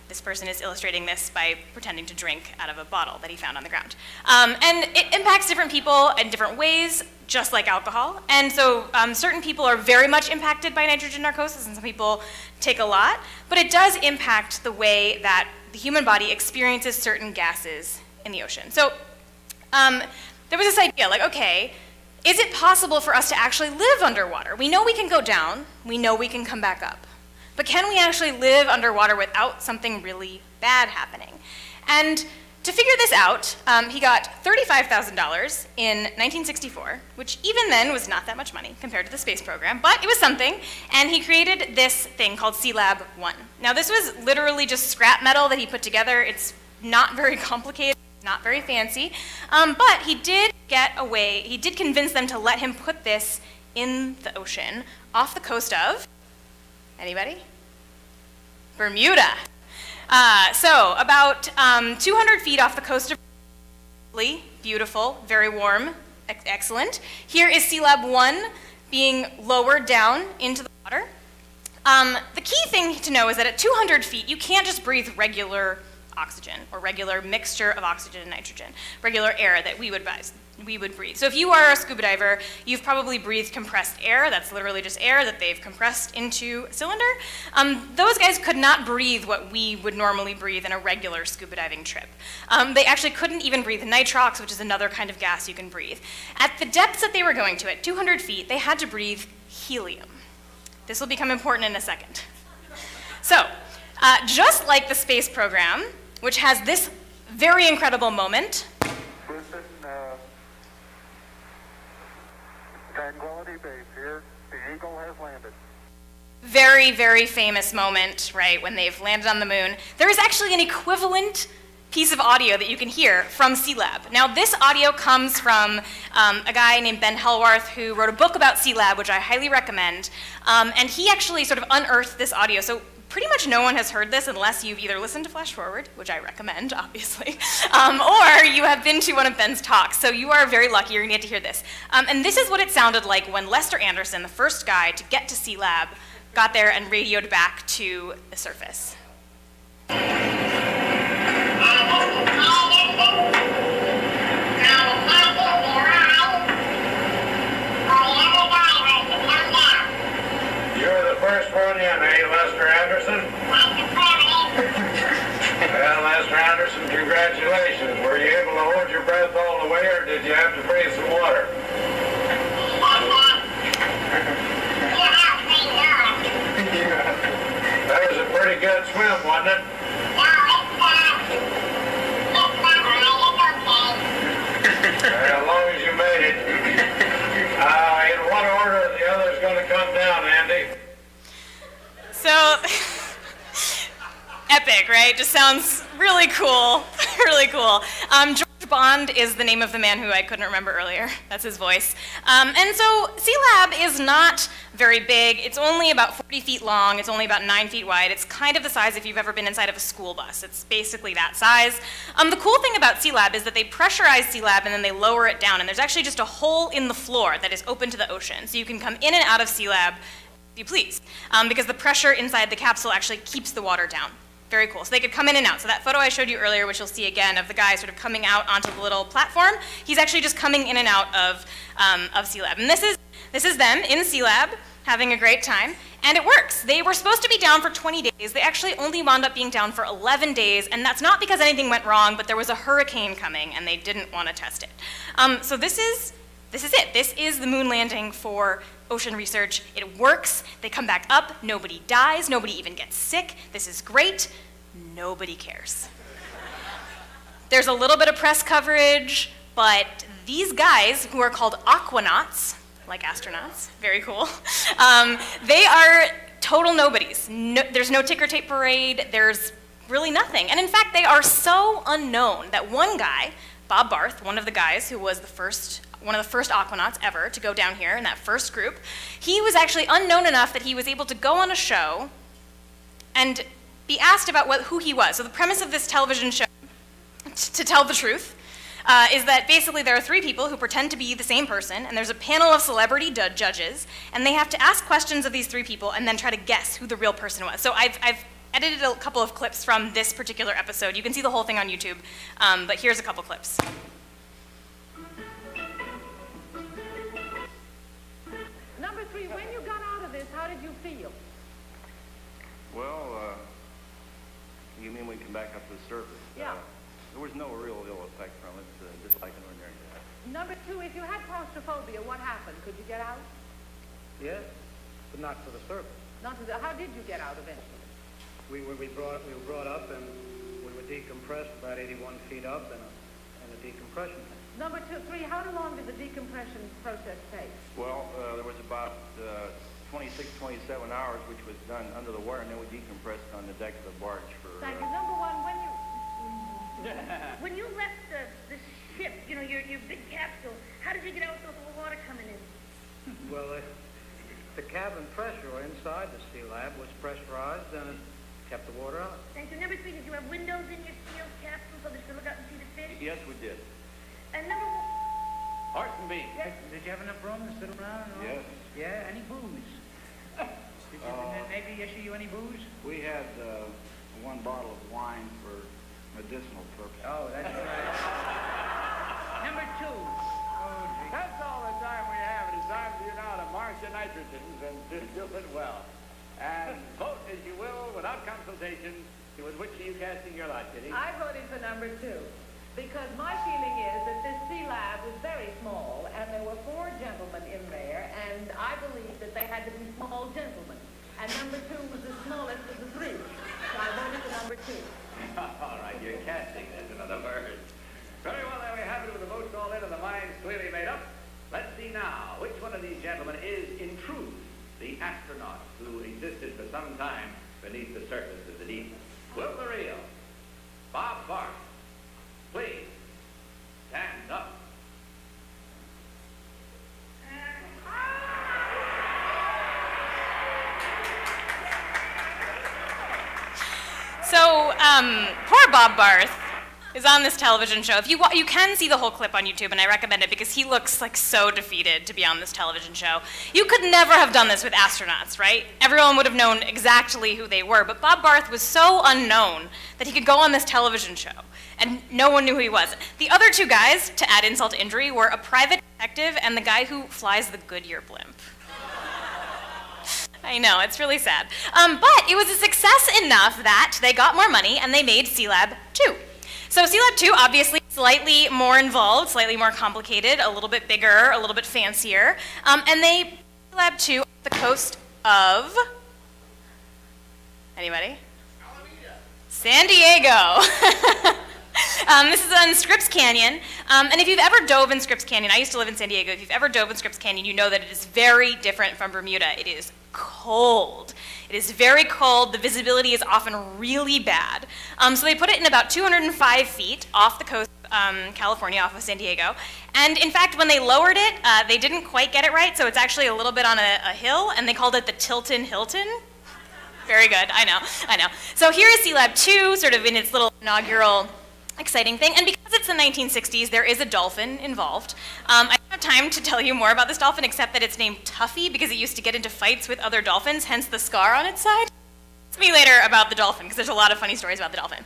This person is illustrating this by pretending to drink out of a bottle that he found on the ground. And it impacts different people in different ways, just like alcohol. And so certain people are very much impacted by nitrogen narcosis, and some people take a lot. But it does impact the way that the human body experiences certain gases in the ocean. So there was this idea, like, okay, is it possible for us to actually live underwater? We know we can go down, we know we can come back up. But can we actually live underwater without something really bad happening? And to figure this out, he got $35,000 in 1964, which even then was not that much money compared to the space program, but it was something, and he created this thing called Sealab 1. Now this was literally just scrap metal that he put together. It's not very complicated, not very fancy, but he did convince them to let him put this in the ocean off the coast of, anybody? Bermuda. So about 200 feet off the coast of Bermuda, beautiful, very warm, excellent. Here is Sealab 1 being lowered down into the water. The key thing to know is that at 200 feet, you can't just breathe regular oxygen or regular mixture of oxygen and nitrogen, regular air that we would breathe. So if you are a scuba diver, you've probably breathed compressed air. That's literally just air that they've compressed into a cylinder. Those guys could not breathe what we would normally breathe in a regular scuba diving trip. They actually couldn't even breathe nitrox, which is another kind of gas you can breathe. At the depths that they were going to, at 200 feet, they had to breathe helium. This will become important in a second. So, just like the space program, which has this very incredible moment. Tranquility Base here. The Eagle has landed. Very, very famous moment, right, when they've landed on the moon. There is actually an equivalent piece of audio that you can hear from Sealab. Now, this audio comes from a guy named Ben Hellwarth who wrote a book about Sealab, which I highly recommend, and he actually sort of unearthed this audio. So pretty much no one has heard this unless you've either listened to Flash Forward, which I recommend, obviously, or you have been to one of Ben's talks. So you are very lucky, you're gonna get to hear this. And this is what it sounded like when Lester Anderson, the first guy to get to Sealab, got there and radioed back to the surface. You're the first one in, eh, Lester Anderson? Well, Lester Anderson, congratulations. Were you able to hold your breath all the way, or did you have to breathe some water? That was a pretty good swim, wasn't it? As long as you made it. In what order are the others going to come down, Andy? So, epic, right? Just sounds really cool, really cool. George Bond is the name of the man who I couldn't remember earlier. That's his voice. And so Sealab is not very big. It's only about 40 feet long. It's only about 9 feet wide. It's kind of the size if you've ever been inside of a school bus. It's basically that size. The cool thing about Sealab is that they pressurize Sealab and then they lower it down. And there's actually just a hole in the floor that is open to the ocean. So you can come in and out of Sealab if you please, because the pressure inside the capsule actually keeps the water down. Very cool. So they could come in and out. So that photo I showed you earlier, which you'll see again, of the guy sort of coming out onto the little platform, he's actually just coming in and out of Sealab. And this is them in Sealab having a great time, and it works. They were supposed to be down for 20 days. They actually only wound up being down for 11 days, and that's not because anything went wrong, but there was a hurricane coming, and they didn't want to test it. So this is it. This is the moon landing for ocean research. It works. They come back up. Nobody dies. Nobody even gets sick. This is great. Nobody cares. There's a little bit of press coverage, but these guys, who are called aquanauts, like astronauts, very cool, they are total nobodies. There's no ticker tape parade. There's really nothing. And in fact, they are so unknown that one guy, Bob Barth, one of the guys who was one of the first aquanauts ever to go down here in that first group, he was actually unknown enough that he was able to go on a show and be asked about who he was. So the premise of this television show, to tell the truth, is that basically there are 3 people who pretend to be the same person, and there's a panel of celebrity judges, and they have to ask questions of these 3 people and then try to guess who the real person was. So I've edited a couple of clips from this particular episode. You can see the whole thing on YouTube, but here's a couple clips. Number 3, when you got out of this, how did you feel? Well, you mean we come back up to the surface? Yeah. There was no real ill effect from it, just like an ordinary death. Number 2, if you had claustrophobia, what happened? Could you get out? Yes, but not to the surface. Not to the, how did you get out eventually? We were brought up and we were decompressed about 81 feet up in a decompression tank. Number 3, how long did the decompression process take? Well, there was about 26, 27 hours, which was done under the water, and then we decompressed on the deck of the barge for... Thank you. Number 1, when you left the ship, you know, your big capsule, how did you get out with all the water coming in? Well, the cabin pressure inside the sea lab was pressurized and it kept the water out. Thank you. Number 3, did you have windows in your steel capsule so that you could look out and see the fish? Yes, we did. And number 1... Horse and beef. Yes. Did you have enough room to sit around? And all? Yes. Yeah, any booze? Did Navy issue you any booze? We had 1 bottle of wine for medicinal purposes. Oh, that's right. Number 2. Oh, gee. That's all the time we have. It is time for you now to mark the nitrogens and distill it well. And vote as you will without consultation. With which are you casting your lot, Kitty? I voted for number 2. Because my feeling is that this sea lab was very small, and there were 4 gentlemen in there, and I believe that they had to be small gentlemen. And number 2 was the smallest of the 3. So I voted for number 2. All right, you're casting this, in other words. Very well, there we have it with the votes all in and the minds clearly made up. Let's see now which one of these gentlemen is, in truth, the astronaut who existed for some time beneath the surface of the deep. Will the real Bob Barth please stand up? So, poor Bob Barth is on this television show. If you can see the whole clip on YouTube, and I recommend it because he looks like so defeated to be on this television show. You could never have done this with astronauts, right? Everyone would have known exactly who they were, but Bob Barth was so unknown that he could go on this television show, and no one knew who he was. The other 2 guys, to add insult to injury, were a private detective and the guy who flies the Goodyear blimp. I know, it's really sad. But it was a success enough that they got more money and they made Sealab 2. So Sealab 2, obviously slightly more involved, slightly more complicated, a little bit bigger, a little bit fancier. And they Sealab 2 off the coast of, anybody? Alaina. San Diego. This is on Scripps Canyon, and if you've ever dove in Scripps Canyon, I used to live in San Diego, if you've ever dove in Scripps Canyon, you know that it is very different from Bermuda. It is cold. It is very cold. The visibility is often really bad. So they put it in about 205 feet off the coast of California, off of San Diego. And in fact, when they lowered it, they didn't quite get it right, so it's actually a little bit on a hill, and they called it the Tilton Hilton. Very good, I know. So here is Sealab 2, sort of in its little inaugural exciting thing, and because it's the 1960s, there is a dolphin involved. I don't have time to tell you more about this dolphin, except that it's named Tuffy because it used to get into fights with other dolphins, hence the scar on its side. Ask me later about the dolphin, because there's a lot of funny stories about the dolphin.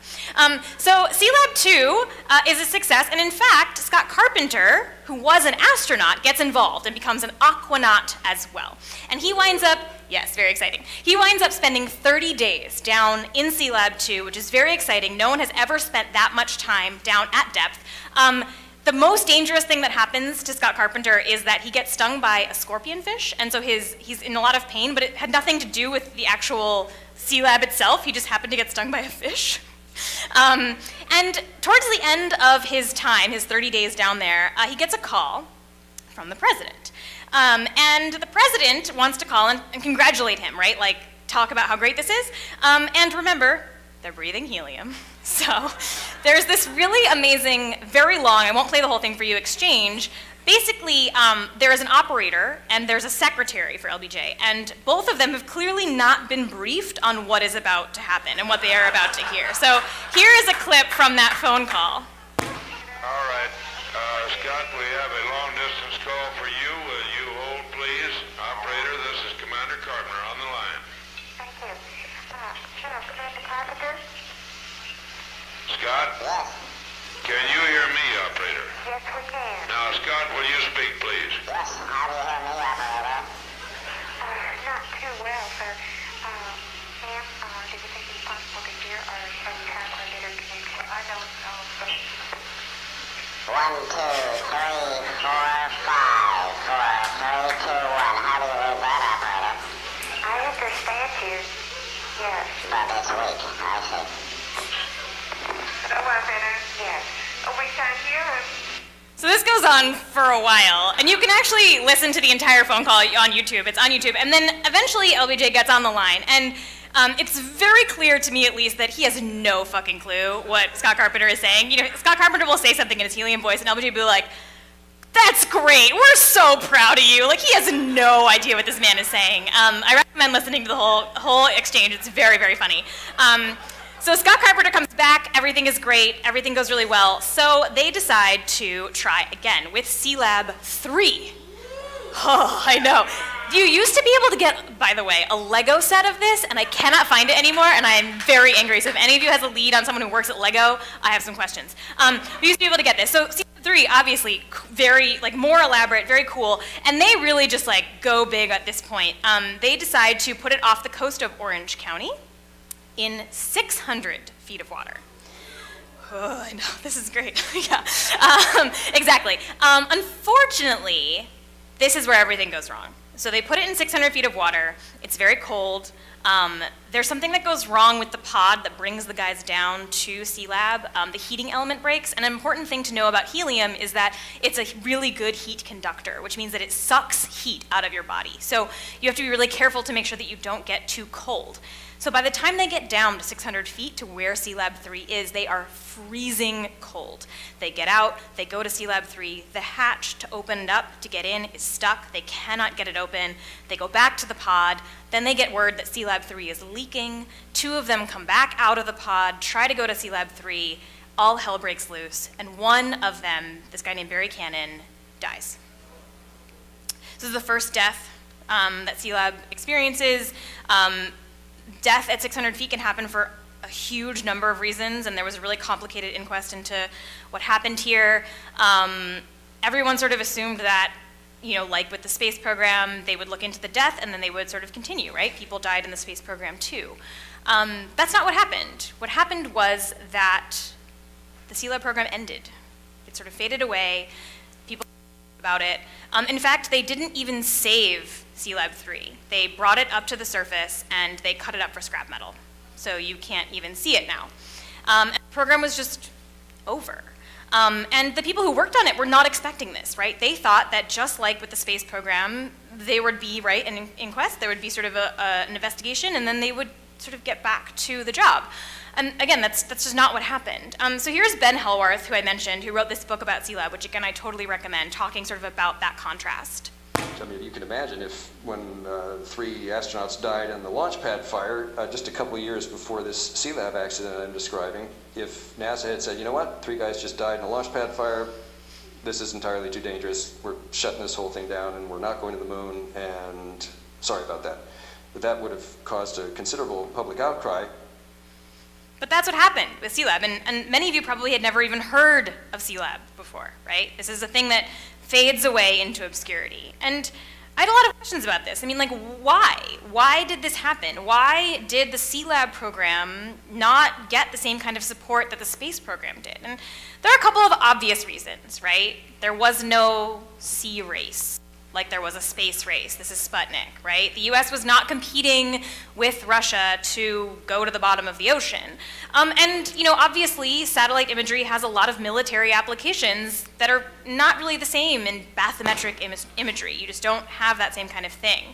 So Sealab 2 is a success, and in fact, Scott Carpenter, who was an astronaut, gets involved and becomes an aquanaut as well. And he winds up, yes, very exciting, he winds up spending 30 days down in Sealab 2, which is very exciting. No one has ever spent that much time down at depth. The most dangerous thing that happens to Scott Carpenter is that he gets stung by a scorpion fish, and so he's in a lot of pain, but it had nothing to do with the actual Sealab itself. He just happened to get stung by a fish. And towards the end of his time, his 30 days down there, he gets a call from the president. And the president wants to call and congratulate him, right? Like, talk about how great this is. And remember, they're breathing helium. So there's this really amazing, very long, I won't play the whole thing for you, exchange. Basically, there is an operator and there's a secretary for LBJ, and both of them have clearly not been briefed on what is about to happen and what they are about to hear. So here is a clip from that phone call. All right, Scott, we have a long-distance call for you. Will you hold, please? Operator, this is Commander Carpenter on the line. Thank you. Hello, Commander Carpenter? Scott? Yes. Can you hear me, operator? Yes, we can. Now, Scott, will you speak, please? Yes, how do you hear me, operator? Not too well, sir. Ma'am, do you think it's possible to hear our transmitter connection? I don't know, sir. 1, 2, 3, 4, 5, 4, 3, 2, 1. How do you read that, operator? I understand That's right. Okay. Yes. We can't hear him. So this goes on for a while, and you can actually listen to the entire phone call on YouTube. It's on YouTube, and then eventually LBJ gets on the line, and it's very clear to me, at least, that he has no fucking clue what Scott Carpenter is saying. You know, Scott Carpenter will say something in his helium voice, and LBJ will be like, "That's great. We're so proud of you." Like, he has no idea what this man is saying. I recommend listening to the whole exchange. It's very, very funny. So Scott Carpenter comes back, everything is great, everything goes really well. So they decide to try again with C-Lab 3. Oh, I know. You used to be able to get, by the way, a Lego set of this, and I cannot find it anymore, and I'm very angry. So if any of you has a lead on someone who works at Lego, I have some questions. We used to be able to get this. So C-Lab 3, obviously, very, like, more elaborate, very cool, and they really just, like, go big at this point. They decide to put it off the coast of Orange County in 600 feet of water. Oh, I know, this is great. Yeah, exactly. Unfortunately, this is where everything goes wrong. So they put it in 600 feet of water. It's very cold. There's something that goes wrong with the pod that brings the guys down to C-Lab. The heating element breaks. And an important thing to know about helium is that it's a really good heat conductor, which means that it sucks heat out of your body. So you have to be really careful to make sure that you don't get too cold. So by the time they get down to 600 feet to where C-Lab 3 is, they are freezing cold. They get out, they go to C-Lab 3, the hatch to open it up to get in is stuck, they cannot get it open, they go back to the pod, then they get word that C-Lab 3 is leaking, 2 of them come back out of the pod, try to go to C-Lab 3, all hell breaks loose, and one of them, this guy named Barry Cannon, dies. This is the first death that C-Lab experiences. Death at 600 feet can happen for a huge number of reasons, and there was a really complicated inquest into what happened here. Everyone sort of assumed that, you know, like with the space program, they would look into the death and then they would sort of continue, right? People died in the space program too. That's not what happened. What happened was that the C-Lab program ended. It sort of faded away. People about it. In fact, they didn't even save C-Lab 3. They brought it up to the surface and they cut it up for scrap metal. So you can't even see it now. And the program was just over. And the people who worked on it were not expecting this, right? They thought that just like with the space program, there would be, right, an inquest, there would be sort of an investigation, and then they would sort of get back to the job. And again, that's just not what happened. So here's Ben Hellwarth, who I mentioned, who wrote this book about C-Lab, which again, I totally recommend, talking sort of about that contrast. I mean, you can imagine if when 3 astronauts died in the launch pad fire, just a couple of years before this C-Lab accident I'm describing, if NASA had said, you know what, 3 guys just died in a launch pad fire, this is entirely too dangerous, we're shutting this whole thing down and we're not going to the moon, and sorry about that. But that would have caused a considerable public outcry. But that's what happened with C-Lab, and many of you probably had never even heard of C-Lab before, right? This is a thing that fades away into obscurity. And I had a lot of questions about this. I mean, like, why? Why did this happen? Why did the C-Lab program not get the same kind of support that the space program did? And there are a couple of obvious reasons, right? There was no sea race, like there was a space race. This is Sputnik, right? The US was not competing with Russia to go to the bottom of the ocean. And, you know, obviously, satellite imagery has a lot of military applications that are not really the same in bathymetric imagery. You just don't have that same kind of thing.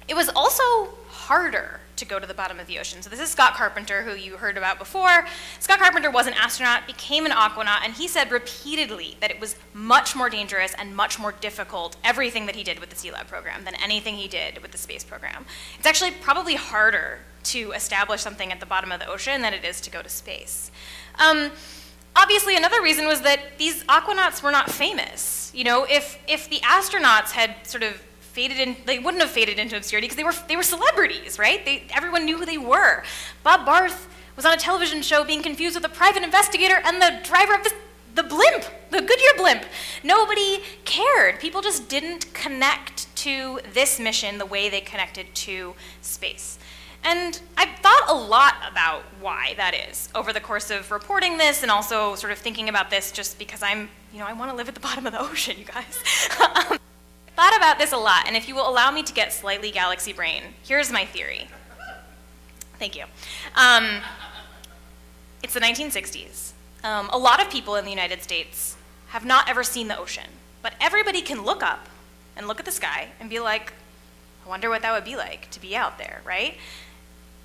It was also harder to go to the bottom of the ocean. So this is Scott Carpenter, who you heard about before. Scott Carpenter was an astronaut, became an aquanaut, and he said repeatedly that it was much more dangerous and much more difficult, everything that he did with the C-Lab program, than anything he did with the space program. It's actually probably harder to establish something at the bottom of the ocean than it is to go to space. Obviously, another reason was that these aquanauts were not famous. You know, if the astronauts had sort of faded in, they wouldn't have faded into obscurity because they were celebrities, right? Everyone knew who they were. Bob Barth was on a television show being confused with a private investigator and the driver of the blimp, the Goodyear blimp. Nobody cared. People just didn't connect to this mission the way they connected to space. And I've thought a lot about why that is over the course of reporting this and also sort of thinking about this just because I want to live at the bottom of the ocean, you guys. Thought about this a lot, and if you will allow me to get slightly galaxy brain, here's my theory. Thank you. It's the 1960s. A lot of people in the United States have not ever seen the ocean, but everybody can look up and look at the sky and be like, I wonder what that would be like to be out there, right?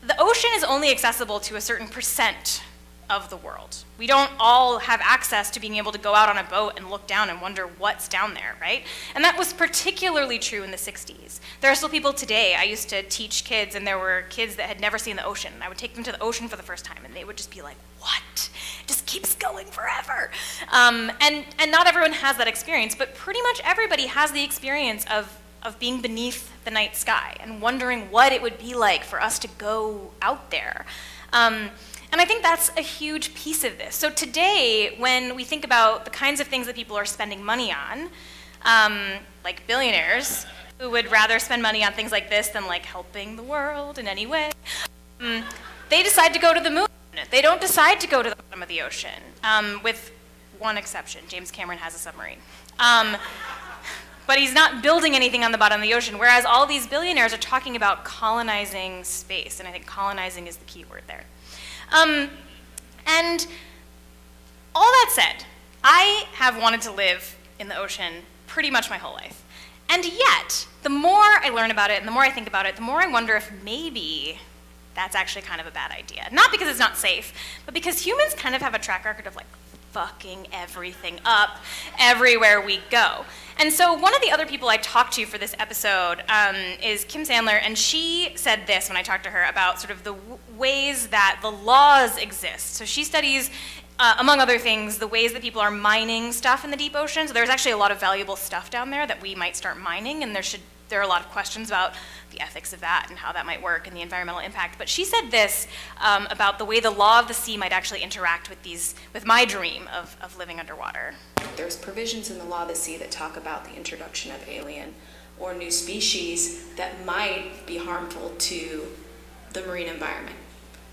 The ocean is only accessible to a certain percent of the world. We don't all have access to being able to go out on a boat and look down and wonder what's down there, right? And that was particularly true in the 60s. There are still people today. I used to teach kids, and there were kids that had never seen the ocean. I would take them to the ocean for the first time, and they would just be like, what? It just keeps going forever. And not everyone has that experience, but pretty much everybody has the experience of being beneath the night sky and wondering what it would be like for us to go out there. And I think that's a huge piece of this. So today, when we think about the kinds of things that people are spending money on, like billionaires, who would rather spend money on things like this than like helping the world in any way, they decide to go to the moon. They don't decide to go to the bottom of the ocean, with one exception. James Cameron has a submarine. But he's not building anything on the bottom of the ocean, whereas all these billionaires are talking about colonizing space, and I think colonizing is the key word there. And all that said, I have wanted to live in the ocean pretty much my whole life. And yet, the more I learn about it and the more I think about it, the more I wonder if maybe that's actually kind of a bad idea. Not because it's not safe, but because humans kind of have a track record of like fucking everything up everywhere we go. And so one of the other people I talked to for this episode is Kim Sandler, and she said this when I talked to her about sort of the ways that the laws exist. So she studies, among other things, the ways that people are mining stuff in the deep ocean. So there's actually a lot of valuable stuff down there that we might start mining, and there are a lot of questions about the ethics of that and how that might work and the environmental impact. But she said this about the way the law of the sea might actually interact with my dream of living underwater. There's provisions in the law of the sea that talk about the introduction of alien or new species that might be harmful to the marine environment.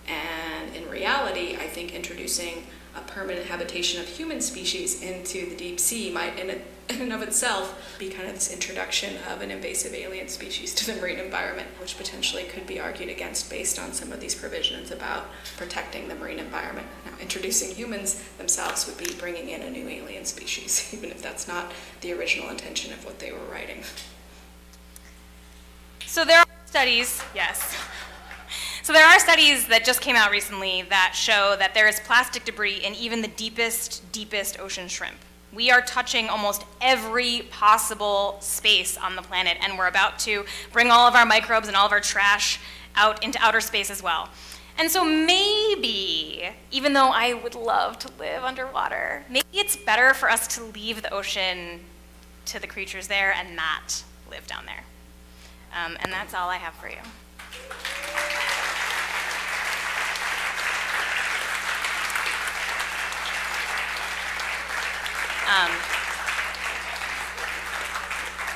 And in reality, I think introducing a permanent habitation of human species into the deep sea might, in and of itself, be kind of this introduction of an invasive alien species to the marine environment, which potentially could be argued against based on some of these provisions about protecting the marine environment. Now, introducing humans themselves would be bringing in a new alien species, even if that's not the original intention of what they were writing. So there are studies, yes. So there are studies that just came out recently that show that there is plastic debris in even the deepest ocean shrimp. We are touching almost every possible space on the planet, and we're about to bring all of our microbes and all of our trash out into outer space as well. And so maybe, even though I would love to live underwater, maybe it's better for us to leave the ocean to the creatures there and not live down there. And that's all I have for you.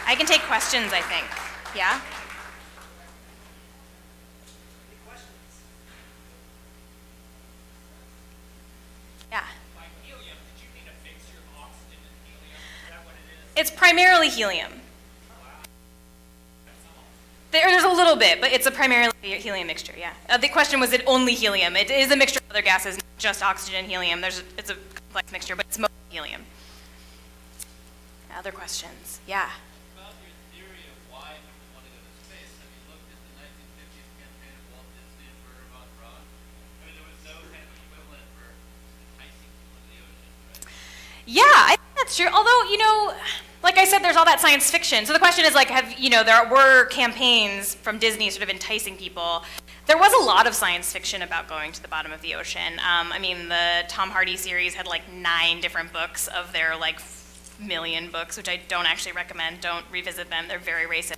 I can take questions, I think. Yeah? Yeah. By helium, did you mean a mixture of oxygen and helium? Is that what it is? It's primarily helium. There's a little bit, but it's a primarily helium mixture, yeah. The question was, it only helium? It is a mixture of other gases, not just oxygen and helium. It's a complex mixture, but it's mostly helium. Other questions? Yeah. About your theory of why people want to go to space, have you looked at the 1950s campaign of Walt Disney and Werner von Braun? I mean, there was no kind of equivalent for enticing people into the ocean, right? Yeah, I think that's true. Although, like I said, there's all that science fiction. So the question is, like, there were campaigns from Disney sort of enticing people. There was a lot of science fiction about going to the bottom of the ocean. I mean, the Tom Hardy series had like 9 different books of their like million books, which I don't actually recommend. Don't revisit them. They're very racist.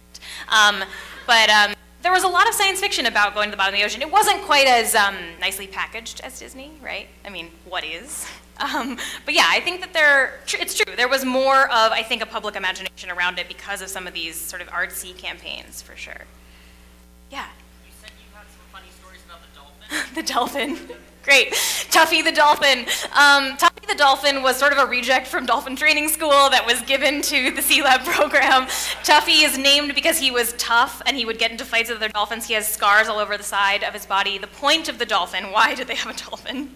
But there was a lot of science fiction about going to the bottom of the ocean. It wasn't quite as nicely packaged as Disney, right? I mean, what is? But yeah, I think that it's true. There was more of, I think, a public imagination around it because of some of these sort of artsy campaigns, for sure. Yeah? You said you had some funny stories about the dolphin? The dolphin. Great. Tuffy the dolphin. Tuffy the dolphin was sort of a reject from dolphin training school that was given to the Sea Lab program. Tuffy is named because he was tough and he would get into fights with other dolphins. He has scars all over the side of his body. The point of the dolphin, why did they have a dolphin,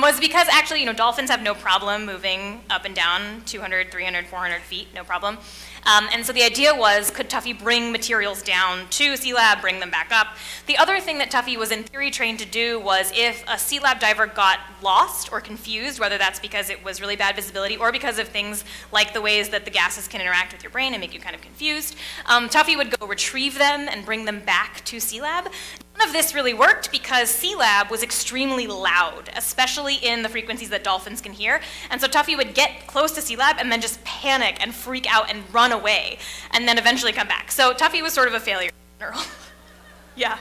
was because actually, dolphins have no problem moving up and down 200, 300, 400 feet, no problem. And so the idea was, could Tuffy bring materials down to Sea Lab, bring them back up? The other thing that Tuffy was in theory trained to do was if a Sea Lab diver got lost or confused, whether that's because it was really bad visibility or because of things like the ways that the gases can interact with your brain and make you kind of confused, Tuffy would go retrieve them and bring them back to Sea Lab. None of this really worked because Sea Lab was extremely loud, especially in the frequencies that dolphins can hear. And so Tuffy would get close to Sea Lab and then just panic and freak out and run away and then eventually come back. So Tuffy was sort of a failure in general. Yeah.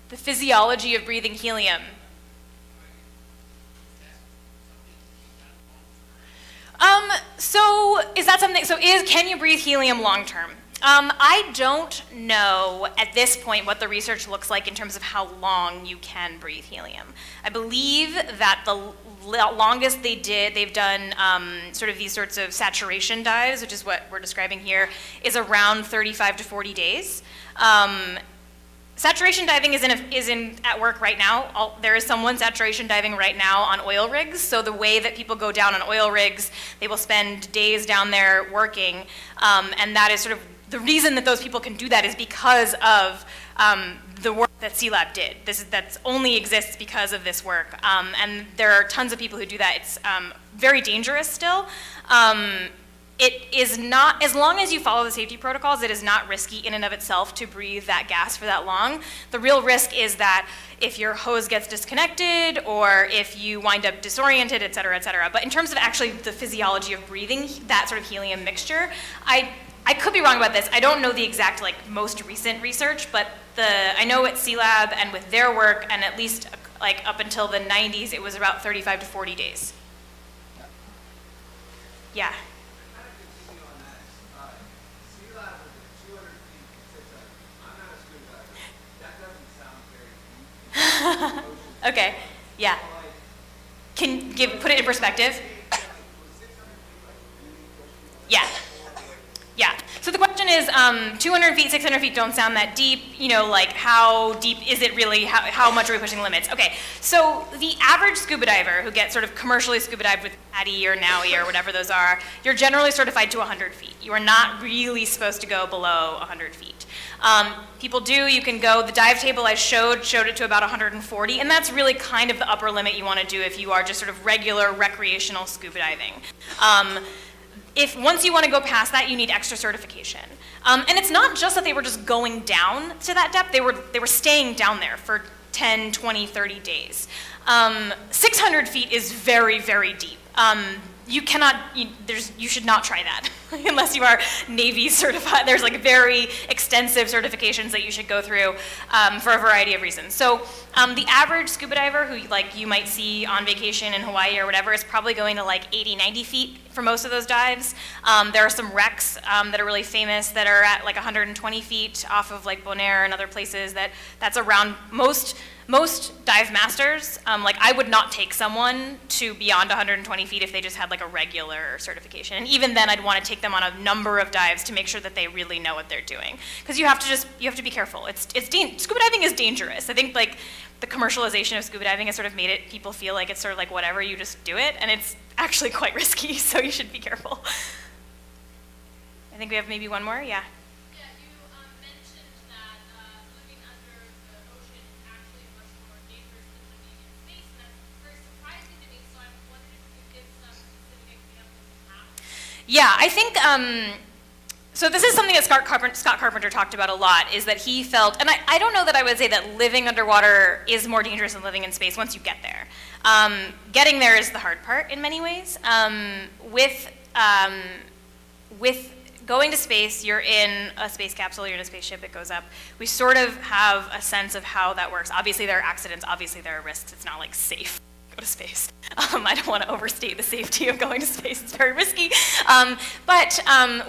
The physiology of breathing helium. So is that something, can you breathe helium long term? I don't know at this point what the research looks like in terms of how long you can breathe helium. I believe that the longest they've done sort of these sorts of saturation dives, which is what we're describing here, is around 35 to 40 days. Saturation diving is at work right now. There is someone saturation diving right now on oil rigs. So the way that people go down on oil rigs, they will spend days down there working, and that is sort of the reason that those people can do that is because of the work that Sea Lab did. That only exists because of this work, and there are tons of people who do that. It's very dangerous still. It is not, as long as you follow the safety protocols, it is not risky in and of itself to breathe that gas for that long. The real risk is that if your hose gets disconnected or if you wind up disoriented, et cetera, et cetera. But in terms of actually the physiology of breathing that sort of helium mixture, I could be wrong about this. I don't know the exact most recent research, but I know at Sea Lab and with their work, and at least up until the 90s, it was about 35 to 40 days. Yeah. Okay, yeah. Put it in perspective? Yeah. Yeah. So the question is, 200 feet, 600 feet don't sound that deep. How deep is it really? How much are we pushing the limits? Okay. So the average scuba diver who gets sort of commercially scuba dived with PADI or NAUI or whatever those are, you're generally certified to 100 feet. You are not really supposed to go below 100 feet. People do, you can go, the dive table I showed it to about 140, and that's really kind of the upper limit you want to do if you are just sort of regular recreational scuba diving. Once you want to go past that, you need extra certification. And it's not just that they were just going down to that depth, they were staying down there for 10, 20, 30 days. 600 feet is very, very deep. You should not try that unless you are Navy certified. There's very extensive certifications that you should go through for a variety of reasons. So the average scuba diver who you might see on vacation in Hawaii or whatever is probably going to 80, 90 feet for most of those dives. There are some wrecks that are really famous that are at 120 feet off of Bonaire and other places that's around most dive masters. I would not take someone to beyond 120 feet if they just had a regular certification. And even then I'd want to take them on a number of dives to make sure that they really know what they're doing. Because you have to be careful. Scuba diving is dangerous. I think the commercialization of scuba diving has sort of made people feel like it's sort of whatever, you just do it, and it's actually quite risky, so you should be careful. I think we have maybe one more, yeah. Yeah, I think, so this is something that Scott Carpenter talked about a lot, is that he felt, and I don't know that I would say that living underwater is more dangerous than living in space once you get there. Getting there is the hard part in many ways. With going to space, you're in a space capsule, you're in a spaceship, it goes up. We sort of have a sense of how that works. Obviously there are accidents, obviously there are risks, it's not safe go to space. I don't want to overstate the safety of going to space. It's very risky. But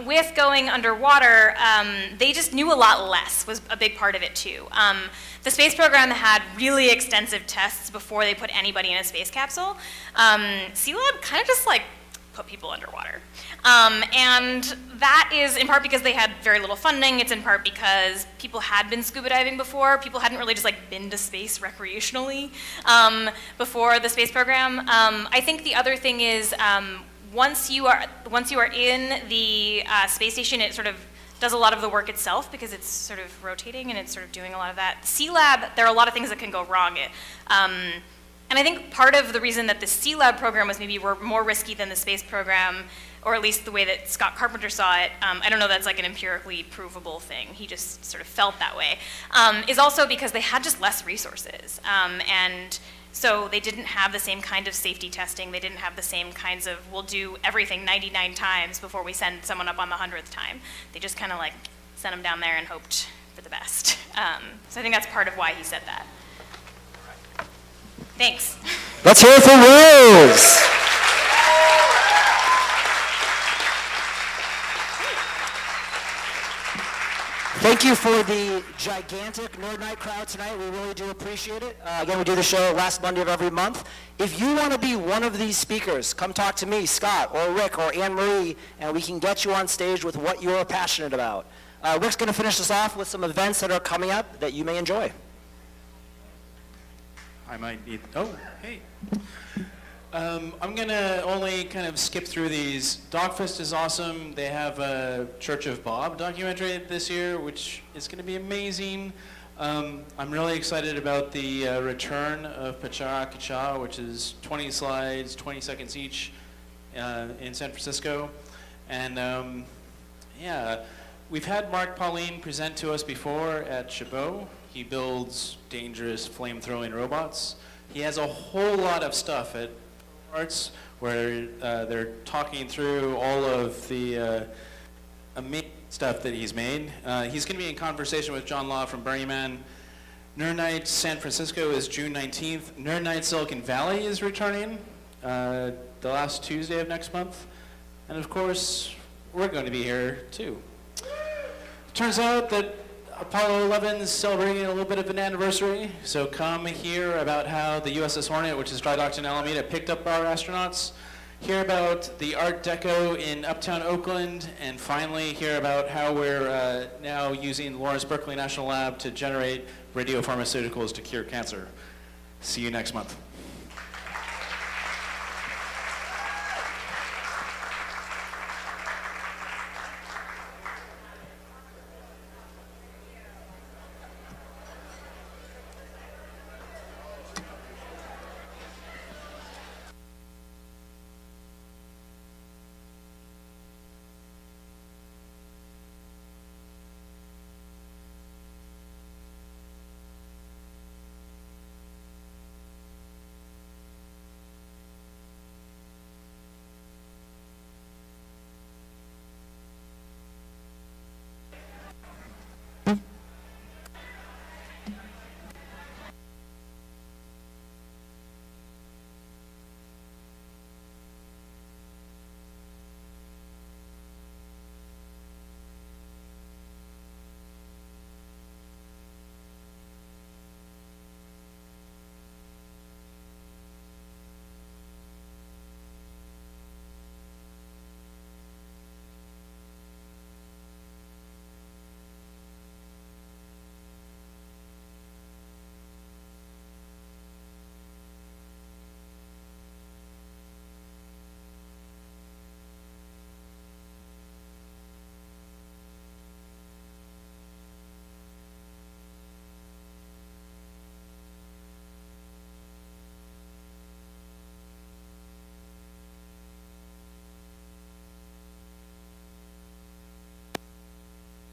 with going underwater, they just knew a lot less, was a big part of it too. The space program had really extensive tests before they put anybody in a space capsule. Sealab kind of just like put people underwater. And that is in part because they had very little funding. It's in part because people had been scuba diving before. People hadn't really just like been to space recreationally before the space program. I think the other thing is once you are in the space station, it sort of does a lot of the work itself because it's sort of rotating and it's sort of doing a lot of that. Sealab, there are a lot of things that can go wrong. And I think part of the reason that the Sealab program was maybe more risky than the space program, or at least the way that Scott Carpenter saw it, I don't know that's like an empirically provable thing, he just sort of felt that way, is also because they had just less resources. And so they didn't have the same kind of safety testing, they didn't have the same kinds of, we'll do everything 99 times before we send someone up on the 100th time. They just kind of like sent them down there and hoped for the best. So I think that's part of why he said that. Thanks. Let's hear it for Rose. Thank you for the gigantic Nerd Night crowd tonight. We really do appreciate it. Again, we do the show last Monday of every month. If you want to be one of these speakers, come talk to me, Scott, or Rick, or Anne-Marie, and we can get you on stage with what you're passionate about. Rick's going to finish us off with some events that are coming up that you may enjoy. I might need, oh, hey. I'm gonna only kind of skip through these. Dogfest is awesome. They have a Church of Bob documentary this year, which is gonna be amazing. I'm really excited about the return of Pachara Kacha, which is 20 slides, 20 seconds each in San Francisco. And yeah, we've had Mark Pauline present to us before at Chabot. He builds dangerous flame-throwing robots. He has a whole lot of stuff at Arts where they're talking through all of the amazing stuff that he's made. He's going to be in conversation with John Law from Burning Man. Nerd Night San Francisco is June 19th. Nerd Night Silicon Valley is returning the last Tuesday of next month. And of course, we're going to be here too. Turns out that Apollo 11 is celebrating a little bit of an anniversary, so come hear about how the USS Hornet, which is dry docked in Alameda, picked up our astronauts, hear about the Art Deco in Uptown Oakland, and finally hear about how we're now using Lawrence Berkeley National Lab to generate radiopharmaceuticals to cure cancer. See you next month.